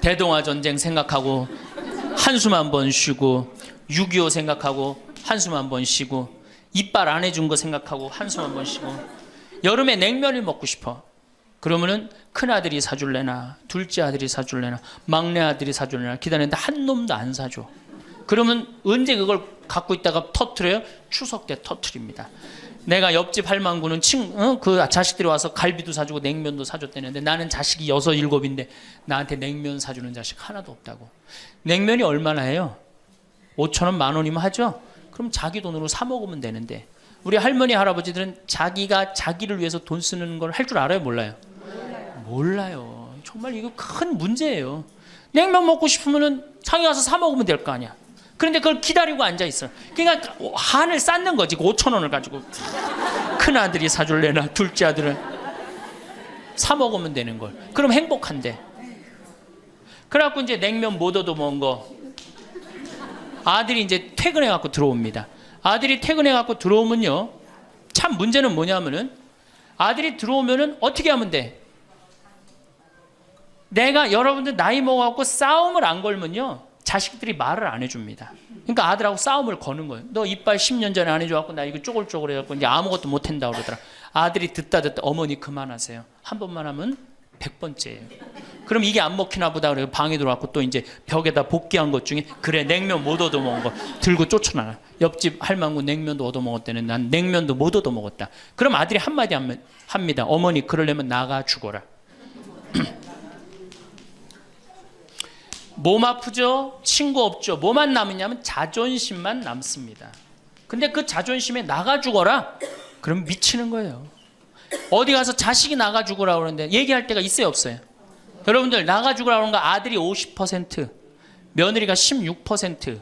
대동아 전쟁 생각하고 한숨 한 번 쉬고 6.25 생각하고 한숨 한 번 쉬고 이빨 안 해준 거 생각하고 한숨 한 번 쉬고 여름에 냉면을 먹고 싶어. 그러면은 큰아들이 사줄래나 둘째 아들이 사줄래나 막내 아들이 사줄래나 기다리는데 한 놈도 안 사줘. 그러면 언제 그걸 갖고 있다가 터트려요? 추석 때 터트립니다. 내가 옆집 할망구는 그 자식들이 와서 갈비도 사주고 냉면도 사줬다는데 나는 자식이 6, 7인데 나한테 냉면 사주는 자식 하나도 없다고. 냉면이 얼마나 해요? 5,000원, 10,000원이면 하죠? 그럼 자기 돈으로 사 먹으면 되는데 우리 할머니 할아버지들은 자기가 자기를 위해서 돈 쓰는 걸 할 줄 알아요? 몰라요? 몰라요. 정말 이거 큰 문제예요. 냉면 먹고 싶으면 상에 가서 사 먹으면 될 거 아니야. 그런데 그걸 기다리고 앉아 있어. 그러니까 한을 쌓는 거지. 5,000원을 가지고 큰아들이 사줄래나 둘째 아들은 사 먹으면 되는 걸. 그럼 행복한데. 그래갖고 이제 냉면 못 얻어 먹은 거 아들이 이제 퇴근해 갖고 들어옵니다. 아들이 퇴근해 갖고 들어오면요, 참 문제는 뭐냐면은 아들이 들어오면은 어떻게 하면 돼? 내가 여러분들 나이 먹어갖고 싸움을 안 걸면요 자식들이 말을 안 해줍니다. 그러니까 아들하고 싸움을 거는 거예요. 너 이빨 10년 전에 안 해줘갖고 나 이거 쪼글쪼글 해갖고 이제 아무것도 못 한다고 그러더라. 아들이 듣다 어머니 그만하세요. 한 번만 하면 100번째예요. 그럼 이게 안 먹히나 보다 그래요. 방에 들어왔고 또 이제 벽에다 복귀한 것 중에 그래 냉면 못 얻어 먹은 거 들고 쫓아나가. 옆집 할망구 냉면도 얻어 먹었다는 난 냉면도 못 얻어 먹었다. 그럼 아들이 한마디 합니다. 어머니 그러려면 나가 죽어라. 몸 아프죠? 친구 없죠? 뭐만 남으냐면 자존심만 남습니다. 근데 그 자존심에 나가 죽어라? 그럼 미치는 거예요. 어디 가서 자식이 나가 죽으라 그러는데 얘기할 때가 있어요, 없어요? 여러분들 나가 죽으라 그러는 거 아들이 50%, 며느리가 16%,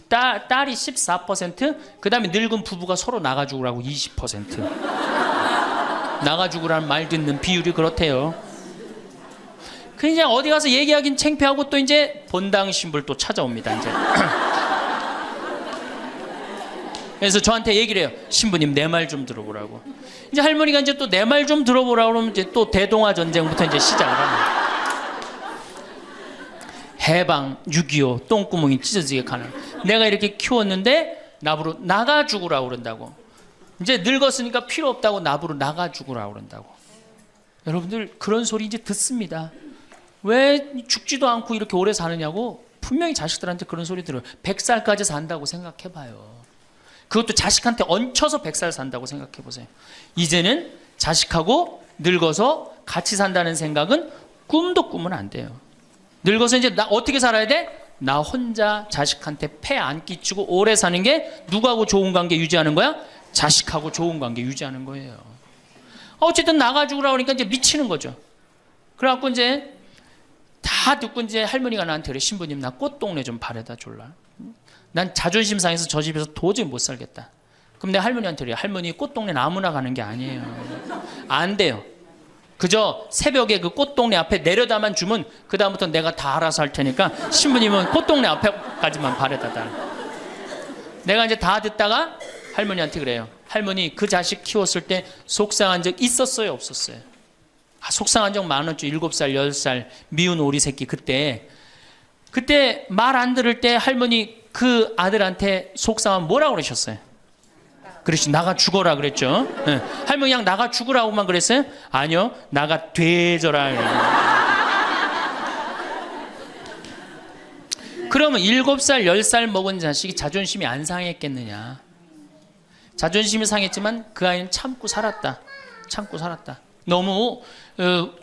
딸이 14%, 그 다음에 늙은 부부가 서로 나가 죽으라고 20%. 나가 죽으라는 말 듣는 비율이 그렇대요. 그냥 어디 가서 얘기하긴 창피하고 또 이제 본당 신불 또 찾아옵니다. 이제. 그래서 저한테 얘기를 해요. 신부님 내 말 좀 들어보라고. 이제 할머니가 이제 또 내 말 좀 들어보라고 그러면 이제 또 대동아 전쟁부터 이제 시작을 합니다. 해방 6.25 똥구멍이 찢어지게 가는. 내가 이렇게 키웠는데 나부로 나가 죽으라고 그런다고. 이제 늙었으니까 필요 없다고 나부로 나가 죽으라고 그런다고. 여러분들 그런 소리 이제 듣습니다. 왜 죽지도 않고 이렇게 오래 사느냐고 분명히 자식들한테 그런 소리 들어요. 100살까지 산다고 생각해봐요. 그것도 자식한테 얹혀서 100살 산다고 생각해보세요. 이제는 자식하고 늙어서 같이 산다는 생각은 꿈도 꾸면 안 돼요. 늙어서 이제 나 어떻게 살아야 돼? 나 혼자 자식한테 폐 안 끼치고 오래 사는 게 누구하고 좋은 관계 유지하는 거야? 자식하고 좋은 관계 유지하는 거예요. 어쨌든 나가 죽으라 그러니까 이제 미치는 거죠. 그래갖고 이제 다 듣고 이제 할머니가 나한테 그래. 신부님 나 꽃동네 좀 바래다 줄라. 난 자존심 상해서 저 집에서 도저히 못 살겠다. 그럼 내 할머니한테 그래. 할머니 꽃동네는 아무나 가는 게 아니에요. 안 돼요. 그저 새벽에 그 꽃동네 앞에 내려다만 주면 그 다음부터 내가 다 알아서 할 테니까 신부님은 꽃동네 앞에까지만 바래다 달. 내가 이제 다 듣다가 할머니한테 그래요. 할머니 그 자식 키웠을 때 속상한 적 있었어요, 없었어요? 속상한 적 많았죠. 7살, 10살 미운 오리 새끼 그때 말 안 들을 때 할머니 그 아들한테 속상하면 뭐라고 그러셨어요? 그렇지, 나가 죽어라 그랬죠. 네. 할머니 그냥 나가 죽으라고만 그랬어요? 아니요, 나가 되져라. 그러면 7살, 10살 먹은 자식이 자존심이 안 상했겠느냐? 자존심이 상했지만 그 아이는 참고 살았다. 너무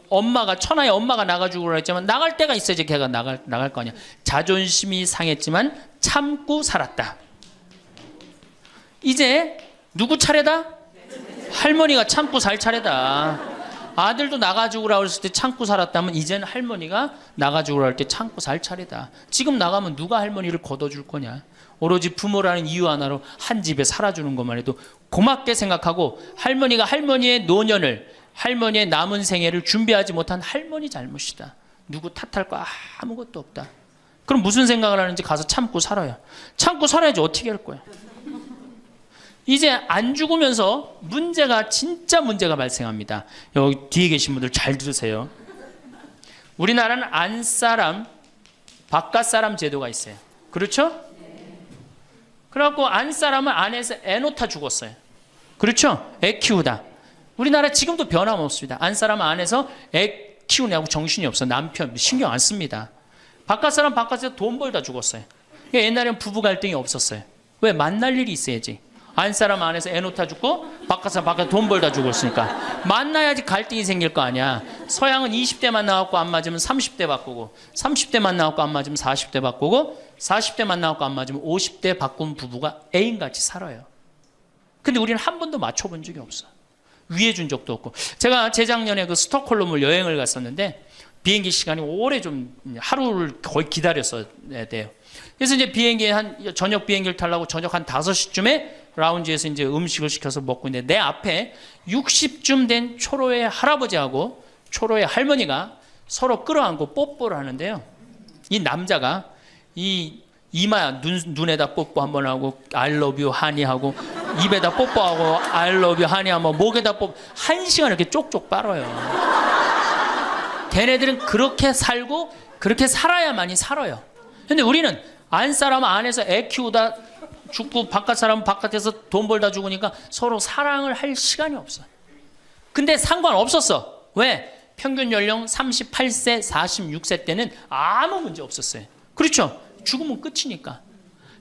엄마가 천하의 엄마가 나가 죽으라 했지만 나갈 때가 있어야지 걔가 나갈 거 아니야. 자존심이 상했지만 참고 살았다. 이제 누구 차례다? 할머니가 참고 살 차례다. 아들도 나가 죽으라 그랬을 때 참고 살았다면 이제는 할머니가 나가 죽으라 할 때 참고 살 차례다. 지금 나가면 누가 할머니를 걷어줄 거냐? 오로지 부모라는 이유 하나로 한 집에 살아주는 것만 해도 고맙게 생각하고 할머니가 할머니의 노년을 할머니의 남은 생애를 준비하지 못한 할머니 잘못이다. 누구 탓할 거 아무것도 없다. 그럼 무슨 생각을 하는지 가서 참고 살아요. 참고 살아야지 어떻게 할 거야. 이제 안 죽으면서 진짜 문제가 발생합니다. 여기 뒤에 계신 분들 잘 들으세요. 우리나라는 안사람, 바깥사람 제도가 있어요. 그렇죠? 그래갖고 안사람은 안에서 애 놓다 죽었어요. 그렇죠? 애 키우다. 우리나라 지금도 변함없습니다. 안사람은 안에서 애 키우냐고 정신이 없어. 남편 신경 안 씁니다. 바깥사람 바깥에서 돈 벌다 죽었어요. 옛날에는 부부 갈등이 없었어요. 왜? 만날 일이 있어야지. 안사람 안에서 애 놓다 죽고 바깥사람 바깥에 돈 벌다 죽었으니까 만나야지 갈등이 생길 거 아니야. 서양은 20대만 나왔고 안 맞으면 30대 바꾸고 30대만 나왔고 안 맞으면 40대 바꾸고 40대만 나왔고 안 맞으면 50대 바꾼 부부가 애인같이 살아요. 근데 우리는 한 번도 맞춰본 적이 없어. 위해 준 적도 없고. 제가 재작년에 그 스톡홀름을 여행을 갔었는데 비행기 시간이 오래 좀 하루를 거의 기다렸어야 돼요. 그래서 이제 저녁 비행기를 타려고 저녁 한 5시쯤에 라운지에서 이제 음식을 시켜서 먹고 있는데 내 앞에 60쯤 된 초로의 할아버지하고 초로의 할머니가 서로 끌어안고 뽀뽀를 하는데요. 이 남자가 이 이마 눈에다 뽀뽀 한번 하고 I love you 하니 하고 입에다 뽀뽀하고 I love you 하니 하고 목에다 뽀뽀 1시간 이렇게 쪽쪽 빨아요. 걔네들은 그렇게 살고 그렇게 살아야만이 살아요. 근데 우리는 안 사람은 안에서 애 키우다 죽고 바깥 사람은 바깥에서 돈 벌다 죽으니까 서로 사랑을 할 시간이 없어. 근데 상관없었어. 왜? 평균 연령 38세, 46세 때는 아무 문제 없었어요. 그렇죠? 죽으면 끝이니까.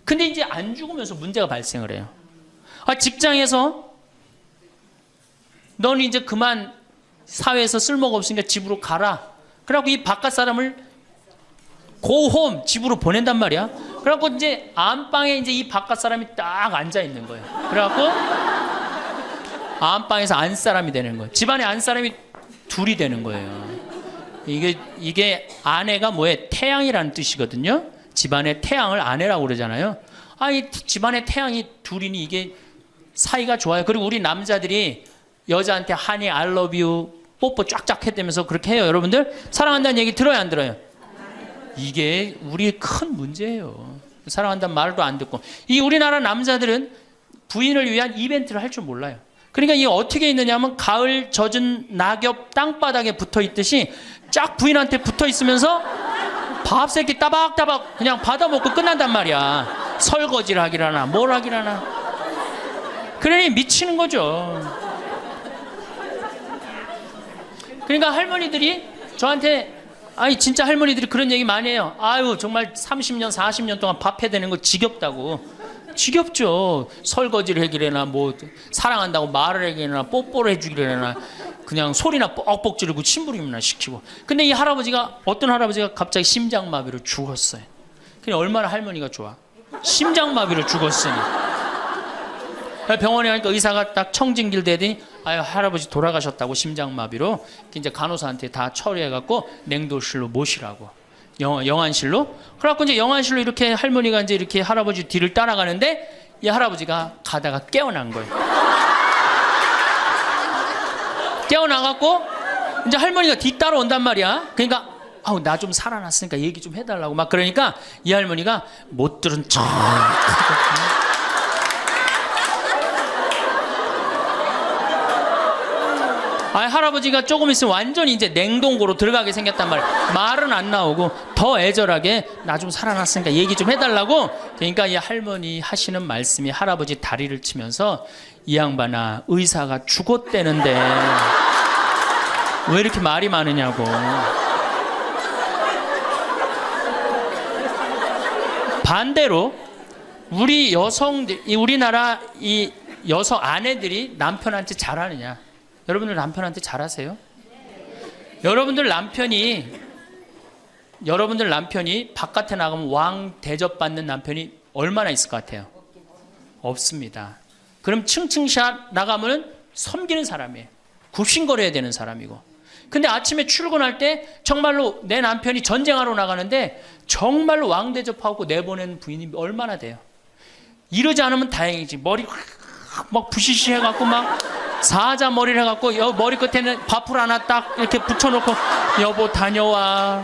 근데 이제 안 죽으면서 문제가 발생을 해요. 직장에서 넌 이제 그만 사회에서 쓸모가 없으니까 집으로 가라. 그래갖고 이 바깥 사람을 고홈 집으로 보낸단 말이야. 그래갖고 이제 안방에 이제 이 바깥 사람이 딱 앉아 있는 거예요. 그래갖고 안방에서 안 사람이 되는 거예요. 집안에 안 사람이 둘이 되는 거예요. 이게 아내가 뭐예요? 태양이라는 뜻이거든요. 집안의 태양을 아내라고 그러잖아요. 이 집안의 태양이 둘이니 이게 사이가 좋아요. 그리고 우리 남자들이 여자한테 하니 I love you 뽀뽀 쫙쫙 해대면서 그렇게 해요. 여러분들 사랑한다는 얘기 들어요, 안 들어요? 이게 우리의 큰 문제예요. 사랑한다는 말도 안 듣고. 이 우리나라 남자들은 부인을 위한 이벤트를 할 줄 몰라요. 그러니까 이게 어떻게 있느냐면 가을 젖은 낙엽 땅바닥에 붙어 있듯이 쫙 부인한테 붙어 있으면서 밥 새끼 따박따박 그냥 받아먹고 끝난단 말이야. 설거지를 하기라나 뭘 하기라나. 그러니 미치는 거죠. 그러니까 할머니들이 저한테 진짜 할머니들이 그런 얘기 많이 해요. 아유 정말 30년 40년 동안 밥 해대는 거 지겹다고. 지겹죠. 설거지를 해기래나 뭐 사랑한다고 말을 해기래나 뽀뽀를 해주기래나 그냥 소리나 뻑뻑 지르고 침부림이나 시키고. 근데 이 할아버지가 어떤 할아버지가 갑자기 심장마비로 죽었어요. 그냥 얼마나 할머니가 좋아. 심장마비로 죽었으니. 병원에 가니까 의사가 딱 청진길 대더니 할아버지 돌아가셨다고 심장마비로. 이제 간호사한테 다 처리해갖고 냉도실로 모시라고. 영안실로. 그래갖고 이제 영안실로 이렇게 할머니가 이제 이렇게 할아버지 뒤를 따라가는데 이 할아버지가 가다가 깨어난 거예요. 깨어나갖고 이제 할머니가 뒤 따라온단 말이야. 그러니까 나 좀 살아났으니까 얘기 좀 해달라고 막 그러니까 이 할머니가 못 들은 척. 할아버지가 조금 있으면 완전히 이제 냉동고로 들어가게 생겼단 말이야. 말은 안 나오고 더 애절하게 나 좀 살아났으니까 얘기 좀 해달라고. 그러니까 이 할머니 하시는 말씀이 할아버지 다리를 치면서 이 양반아 의사가 죽었대는데 왜 이렇게 말이 많으냐고. 반대로 우리 여성들, 우리나라 이 여성 아내들이 남편한테 잘하느냐? 여러분들 남편한테 잘하세요? 여러분들 남편이 바깥에 나가면 왕 대접받는 남편이 얼마나 있을 것 같아요? 없습니다. 그럼 층층샷 나가면 섬기는 사람이에요. 굽신거려야 되는 사람이고. 근데 아침에 출근할 때 정말로 내 남편이 전쟁하러 나가는데 정말로 왕 대접하고 내보내는 부인이 얼마나 돼요? 이러지 않으면 다행이지. 머리 막 부시시 해갖고 막 사자 머리를 해갖고 머리 끝에는 밥풀 하나 딱 이렇게 붙여놓고 여보 다녀와.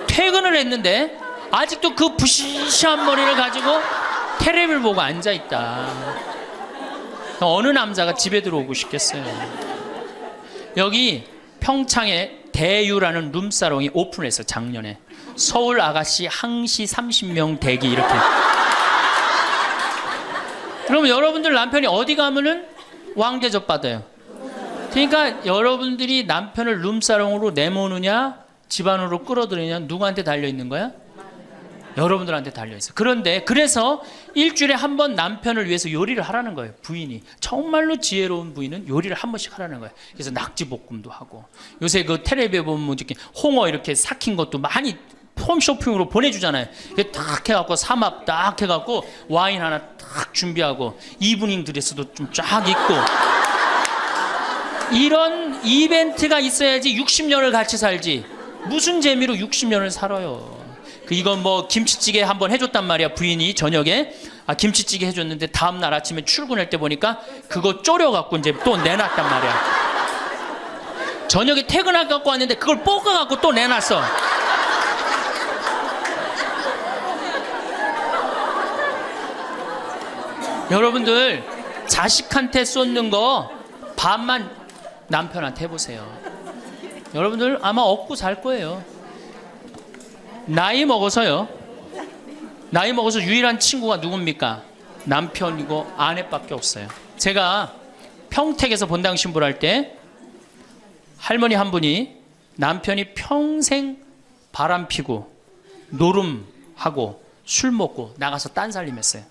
퇴근을 했는데 아직도 그 부시시한 머리를 가지고 테레비를 보고 앉아있다. 어느 남자가 집에 들어오고 싶겠어요. 여기 평창에 대유라는 룸사롱이 오픈했어요. 작년에. 서울 아가씨 항시 30명 대기 이렇게. 그러면 여러분들 남편이 어디 가면은 왕대접 받아요. 그러니까 여러분들이 남편을 룸사롱으로 내모느냐 집안으로 끌어들이느냐 누구한테 달려있는 거야? 여러분들한테 달려있어요. 그런데 그래서 일주일에 한 번 남편을 위해서 요리를 하라는 거예요. 부인이. 정말로 지혜로운 부인은 요리를 한 번씩 하라는 거예요. 그래서 낙지볶음도 하고 요새 그 텔레비에 보면 이렇게 홍어 이렇게 삭힌 것도 많이 홈쇼핑으로 보내주잖아요. 딱 해갖고 삼합 딱 해갖고 와인 하나 딱 준비하고 이브닝 드레스도 좀 쫙 입고 이런 이벤트가 있어야지 60년을 같이 살지. 무슨 재미로 60년을 살아요. 이건 뭐 김치찌개 한번 해줬단 말이야. 부인이 저녁에 김치찌개 해줬는데 다음날 아침에 출근할 때 보니까 그거 졸여갖고 이제 또 내놨단 말이야. 저녁에 퇴근할 갖고 왔는데 그걸 볶아갖고 또 내놨어. 여러분들 자식한테 쏟는 거 반만 남편한테 해보세요. 여러분들 아마 얻고 살 거예요. 나이 먹어서 유일한 친구가 누굽니까? 남편이고 아내밖에 없어요. 제가 평택에서 본당 신부를 할 때 할머니 한 분이 남편이 평생 바람 피고 노름하고 술 먹고 나가서 딴살림했어요.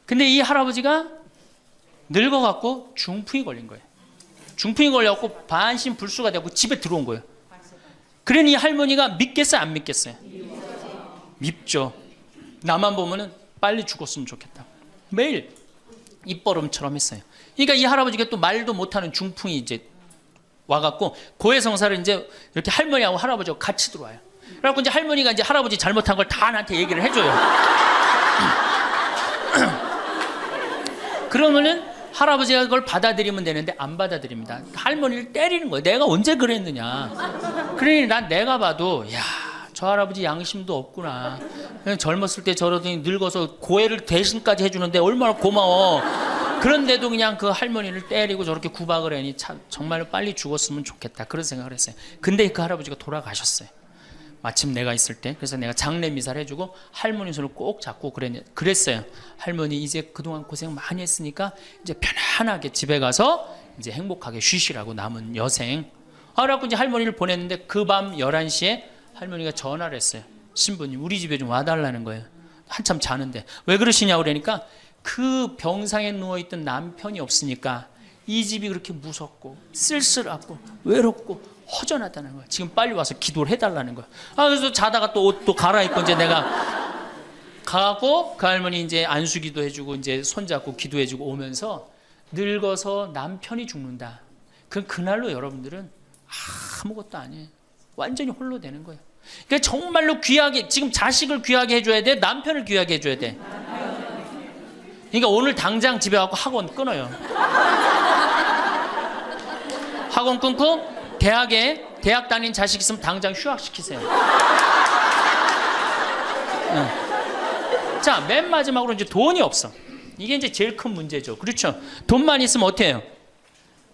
근데 이 할아버지가 늙어갖고 중풍이 걸린 거예요. 중풍이 걸려갖고 반신불수가 되고 집에 들어온 거예요. 그러니 할머니가 믿겠어요, 안 믿겠어요? 밉죠. 나만 보면은 빨리 죽었으면 좋겠다. 매일 입버릇처럼 했어요. 그러니까 이 할아버지가 또 말도 못하는 중풍이 이제 와갖고 고해성사를 이제 이렇게 할머니하고 할아버지하고 같이 들어와요. 그래갖고 이제 할머니가 이제 할아버지 잘못한 걸 다 나한테 얘기를 해줘요. 그러면은 할아버지가 그걸 받아들이면 되는데 안 받아들입니다. 할머니를 때리는 거예요. 내가 언제 그랬느냐. 그러니 난 내가 봐도 야, 저 할아버지 양심도 없구나. 그냥 젊었을 때 저러더니 늙어서 고해를 대신까지 해주는데 얼마나 고마워. 그런데도 그냥 그 할머니를 때리고 저렇게 구박을 하니 참 정말 빨리 죽었으면 좋겠다. 그런 생각을 했어요. 근데 그 할아버지가 돌아가셨어요. 마침 내가 있을 때. 그래서 내가 장례 미사를 해주고 할머니 손을 꼭 잡고 그랬어요. 할머니 이제 그동안 고생 많이 했으니까 이제 편안하게 집에 가서 이제 행복하게 쉬시라고 남은 여생. 그래갖고 이제 할머니를 보냈는데 그 밤 11시에 할머니가 전화를 했어요. 신부님 우리 집에 좀 와달라는 거예요. 한참 자는데. 왜 그러시냐고 그러니까 그 병상에 누워있던 남편이 없으니까 이 집이 그렇게 무섭고 쓸쓸하고 외롭고 허전하다는 거야. 지금 빨리 와서 기도를 해달라는 거야. 그래서 자다가 또 옷도 갈아입고 이제 내가 가고 그 할머니 이제 안수기도 해주고 이제 손잡고 기도해주고 오면서 늙어서 남편이 죽는다. 그날로 여러분들은 아무것도 아니에요. 완전히 홀로 되는 거예요. 그러니까 정말로 귀하게 지금 자식을 귀하게 해줘야 돼. 남편을 귀하게 해줘야 돼. 그러니까 오늘 당장 집에 가고 학원 끊어요. 학원 끊고 대학 다닌 자식 있으면 당장 휴학시키세요. 자, 맨 마지막으로 이제 돈이 없어. 이게 이제 제일 큰 문제죠. 그렇죠? 돈만 있으면 어때요? 해요?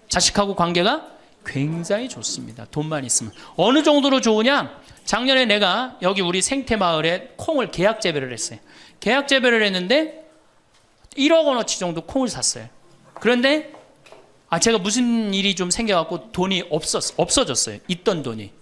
자식하고 관계가 굉장히 좋습니다. 돈만 있으면. 어느 정도로 좋으냐? 작년에 내가 여기 우리 생태마을에 콩을 계약 재배를 했어요. 계약 재배를 했는데 1억 원어치 정도 콩을 샀어요. 그런데 제가 무슨 일이 좀 생겨갖고 돈이 없어졌어요. 있던 돈이.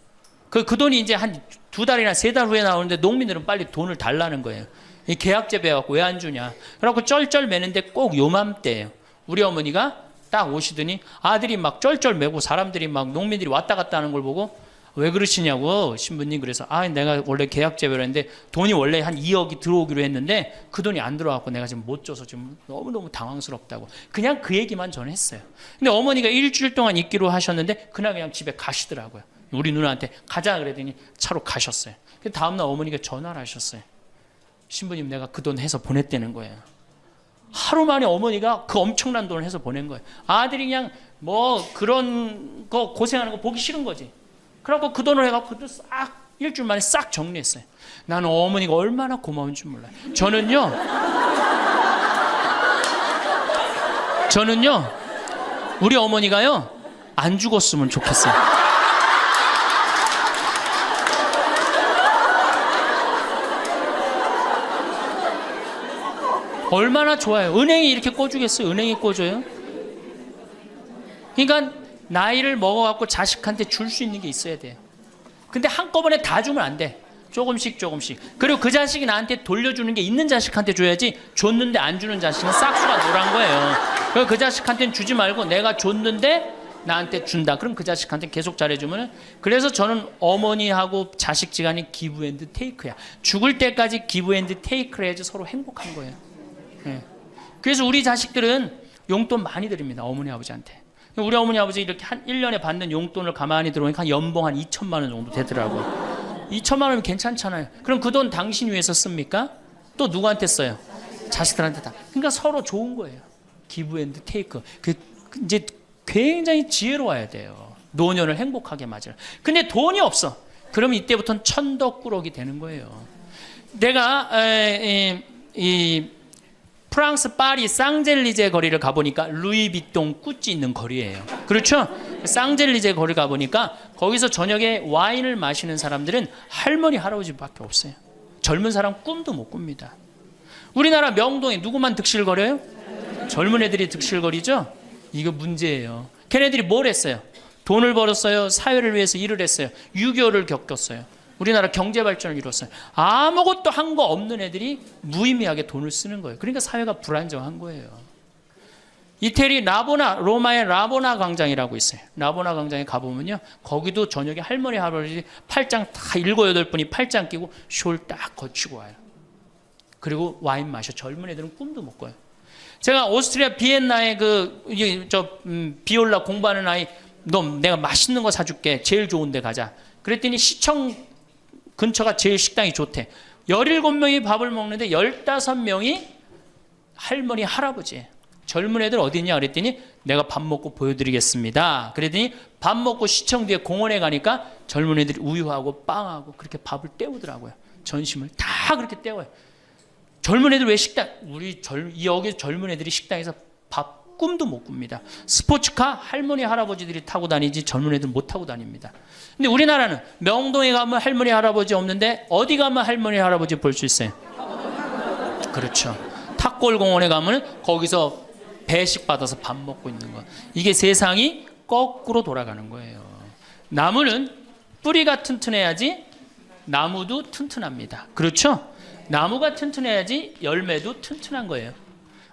그 돈이 이제 한 2달이나 3달 후에 나오는데 농민들은 빨리 돈을 달라는 거예요. 이 계약 재배해갖고 왜 안 주냐. 그래갖고 쩔쩔 매는데 꼭 요맘때예요. 우리 어머니가 딱 오시더니 아들이 막 쩔쩔 매고 사람들이 막 농민들이 왔다 갔다 하는 걸 보고 왜 그러시냐고 신부님. 그래서 내가 원래 계약 재배를 했는데 돈이 원래 한 2억이 들어오기로 했는데 그 돈이 안 들어와갖고 내가 지금 못 줘서 지금 너무너무 당황스럽다고 그냥 그 얘기만 저는 했어요. 근데 어머니가 일주일 동안 있기로 하셨는데 그날 그냥 집에 가시더라고요. 우리 누나한테 가자 그랬더니 차로 가셨어요. 다음날 어머니가 전화를 하셨어요. 신부님 내가 그 돈 해서 보냈다는 거예요. 하루 만에 어머니가 그 엄청난 돈을 해서 보낸 거예요. 아들이 그냥 뭐 그런 거 고생하는 거 보기 싫은 거지. 그래갖고 그 돈을 해갖고 그것도 싹 일주일 만에 싹 정리했어요. 나는 어머니가 얼마나 고마운 줄 몰라요. 저는요 우리 어머니가요 안 죽었으면 좋겠어요. 얼마나 좋아요. 은행이 이렇게 꿔주겠어요? 은행이 꿔줘요? 그러니까 나이를 먹어갖고 자식한테 줄 수 있는 게 있어야 돼요. 근데 한꺼번에 다 주면 안 돼. 조금씩 조금씩. 그리고 그 자식이 나한테 돌려주는 게 있는 자식한테 줘야지, 줬는데 안 주는 자식은 싹수가 노란 거예요. 그래서 그 자식한테는 주지 말고 내가 줬는데 나한테 준다. 그럼 그 자식한테 계속 잘해주면. 그래서 저는 어머니하고 자식 지간이 기브 앤드 테이크야. 죽을 때까지 기브 앤드 테이크를 해야지 서로 행복한 거예요. 네. 그래서 우리 자식들은 용돈 많이 드립니다. 어머니 아버지한테. 우리 어머니 아버지 이렇게 한 1년에 받는 용돈을 가만히 들어보니까 연봉 한 2천만 원 정도 되더라고요. 2천만 원이면 괜찮잖아요. 그럼 그 돈 당신 위해서 씁니까? 또 누구한테 써요? 자식들한테 다. 그러니까 서로 좋은 거예요. 기브 앤드 테이크. 이제 굉장히 지혜로워야 돼요. 노년을 행복하게 맞을. 근데 돈이 없어. 그러면 이때부터는 천덕꾸러기 되는 거예요. 내가 프랑스 파리 쌍젤리제 거리를 가보니까 루이비통 꾸찌 있는 거리예요. 그렇죠? 쌍젤리제 거리 가보니까 거기서 저녁에 와인을 마시는 사람들은 할머니 할아버지밖에 없어요. 젊은 사람 꿈도 못 꿉니다. 우리나라 명동에 누구만 득실거려요? 젊은 애들이 득실거리죠? 이거 문제예요. 걔네들이 뭘 했어요? 돈을 벌었어요. 사회를 위해서 일을 했어요. 6.25를 겪었어요. 우리나라 경제 발전을 이뤘어요. 아무것도 한 거 없는 애들이 무의미하게 돈을 쓰는 거예요. 그러니까 사회가 불안정한 거예요. 이태리 로마의 라보나 광장이라고 있어요. 라보나 광장에 가보면요, 거기도 저녁에 할머니 할아버지 팔짱 다 7, 8분이 팔짱 끼고 숄 딱 거치고 와요. 그리고 와인 마셔. 젊은 애들은 꿈도 못 꿔요. 제가 오스트리아 비엔나에 비올라 공부하는 아이, 너 내가 맛있는 거 사줄게. 제일 좋은 데 가자. 그랬더니 시청 근처가 제일 식당이 좋대. 17명이 밥을 먹는데 15명이 할머니 할아버지예요. 젊은 애들 어디 있냐 그랬더니 내가 밥 먹고 보여드리겠습니다. 그랬더니 밥 먹고 시청 뒤에 공원에 가니까 젊은 애들이 우유하고 빵하고 그렇게 밥을 때우더라고요. 전심을 다 그렇게 때워요. 젊은 애들 왜 여기 젊은 애들이 식당에서 밥 꿈도 못 꿉니다. 스포츠카 할머니 할아버지들이 타고 다니지 젊은 애들 못 타고 다닙니다. 근데 우리나라는 명동에 가면 할머니 할아버지 없는데 어디 가면 할머니 할아버지 볼 수 있어요? 그렇죠. 탑골공원에 가면 거기서 배식 받아서 밥 먹고 있는 거. 이게 세상이 거꾸로 돌아가는 거예요. 나무는 뿌리가 튼튼해야지 나무도 튼튼합니다. 그렇죠? 나무가 튼튼해야지 열매도 튼튼한 거예요.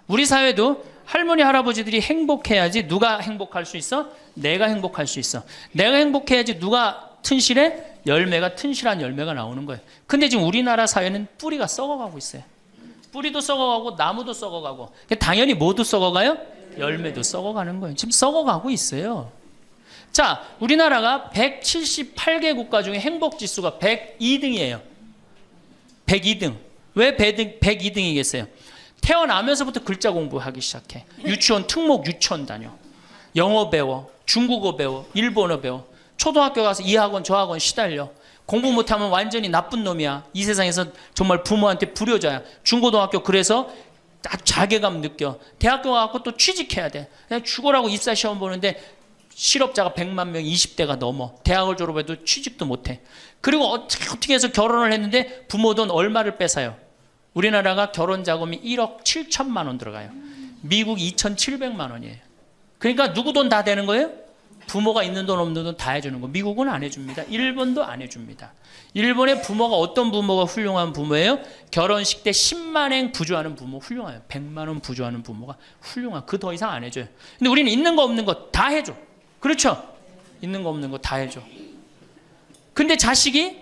우리 사회도 할머니 할아버지들이 행복해야지 누가 행복할 수 있어? 내가 행복할 수 있어. 내가 행복해야지 누가 튼실해? 열매가 튼실한 열매가 나오는 거예요. 근데 지금 우리나라 사회는 뿌리가 썩어가고 있어요. 뿌리도 썩어가고 나무도 썩어가고. 당연히 모두 썩어가요? 열매도 썩어가는 거예요. 지금 썩어가고 있어요. 자, 우리나라가 178개 국가 중에 행복지수가 102등이에요. 102등. 왜 102등이겠어요? 태어나면서부터 글자 공부하기 시작해. 유치원 특목 유치원 다녀. 영어 배워. 중국어 배워. 일본어 배워. 초등학교 가서 이 학원 저 학원 시달려. 공부 못하면 완전히 나쁜 놈이야. 이 세상에서 정말 부모한테 불효자야. 중고등학교 그래서 아주 자괴감 느껴. 대학교 가서 또 취직해야 돼. 그냥 죽어라고 입사 시험 보는데 실업자가 100만 명 20대가 넘어. 대학을 졸업해도 취직도 못해. 그리고 어떻게 해서 결혼을 했는데 부모 돈 얼마를 뺏어요? 우리나라가 결혼 자금이 1억 7천만 원 들어가요. 미국 2,700만 원이에요. 그러니까 누구 돈 다 되는 거예요? 부모가 있는 돈 없는 돈 다 해주는 거. 미국은 안 해줍니다. 일본도 안 해줍니다. 일본의 부모가 어떤 부모가 훌륭한 부모예요? 결혼식 때 10만엔 부조하는 부모 훌륭해요. 100만 원 부조하는 부모가 훌륭한. 그 더 이상 안 해줘요. 근데 우리는 있는 거 없는 거 다 해줘. 그렇죠? 있는 거 없는 거 다 해줘. 근데 자식이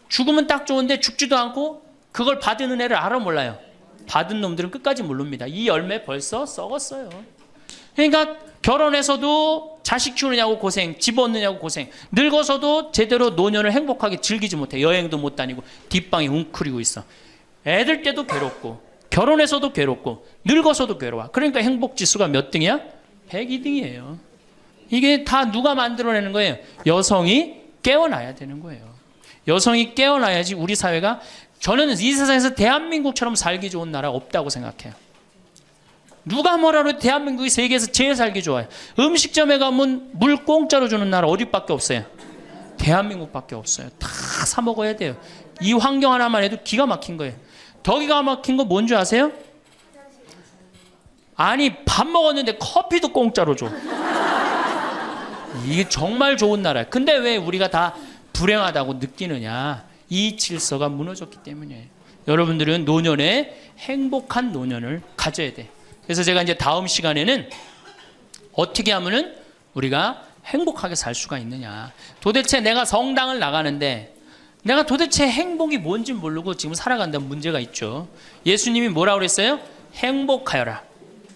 죽으면 딱 좋은데 죽지도 않고 그걸 받은 은혜를 알아 몰라요. 받은 놈들은 끝까지 모릅니다. 이 열매 벌써 썩었어요. 그러니까 결혼해서도 자식 키우느냐고 고생, 집 얻느냐고 고생, 늙어서도 제대로 노년을 행복하게 즐기지 못해. 여행도 못 다니고 뒷방에 웅크리고 있어. 애들 때도 괴롭고 결혼해서도 괴롭고 늙어서도 괴로워. 그러니까 행복 지수가 몇 등이야? 102등이에요. 이게 다 누가 만들어내는 거예요? 여성이 깨어나야 되는 거예요. 여성이 깨어나야지 우리 사회가, 저는 이 세상에서 대한민국처럼 살기 좋은 나라 없다고 생각해요. 누가 뭐라 그래도 대한민국이 세계에서 제일 살기 좋아요. 음식점에 가면 물 공짜로 주는 나라 어디밖에 없어요? 대한민국밖에 없어요. 다 사 먹어야 돼요. 이 환경 하나만 해도 기가 막힌 거예요. 더 기가 막힌 거 뭔지 아세요? 아니 밥 먹었는데 커피도 공짜로 줘. 이게 정말 좋은 나라예요. 근데 왜 우리가 다 불행하다고 느끼느냐? 이 질서가 무너졌기 때문이에요. 여러분들은 노년에 행복한 노년을 가져야 돼. 그래서 제가 이제 다음 시간에는 어떻게 하면은 우리가 행복하게 살 수가 있느냐. 도대체 내가 성당을 나가는데 내가 도대체 행복이 뭔지 모르고 지금 살아간다는 문제가 있죠. 예수님이 뭐라고 그랬어요? 행복하여라.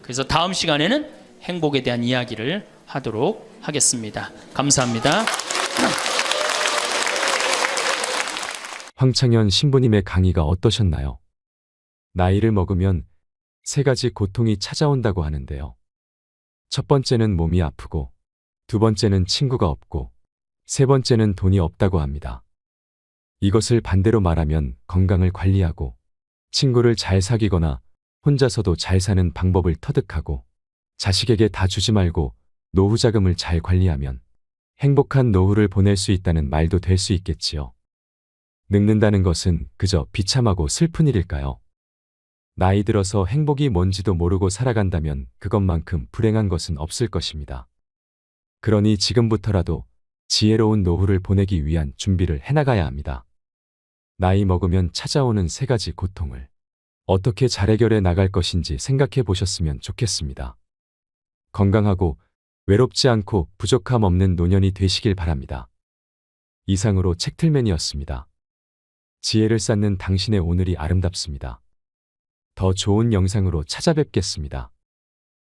그래서 다음 시간에는 행복에 대한 이야기를 하도록 하겠습니다. 감사합니다. 황창현 신부님의 강의가 어떠셨나요? 나이를 먹으면 3가지 고통이 찾아온다고 하는데요. 첫 번째는 몸이 아프고, 두 번째는 친구가 없고, 세 번째는 돈이 없다고 합니다. 이것을 반대로 말하면 건강을 관리하고, 친구를 잘 사귀거나 혼자서도 잘 사는 방법을 터득하고, 자식에게 다 주지 말고 노후 자금을 잘 관리하면 행복한 노후를 보낼 수 있다는 말도 될 수 있겠지요. 늙는다는 것은 그저 비참하고 슬픈 일일까요? 나이 들어서 행복이 뭔지도 모르고 살아간다면 그것만큼 불행한 것은 없을 것입니다. 그러니 지금부터라도 지혜로운 노후를 보내기 위한 준비를 해나가야 합니다. 나이 먹으면 찾아오는 3가지 고통을 어떻게 잘 해결해 나갈 것인지 생각해 보셨으면 좋겠습니다. 건강하고 외롭지 않고 부족함 없는 노년이 되시길 바랍니다. 이상으로 책틀맨이었습니다. 지혜를 쌓는 당신의 오늘이 아름답습니다. 더 좋은 영상으로 찾아뵙겠습니다.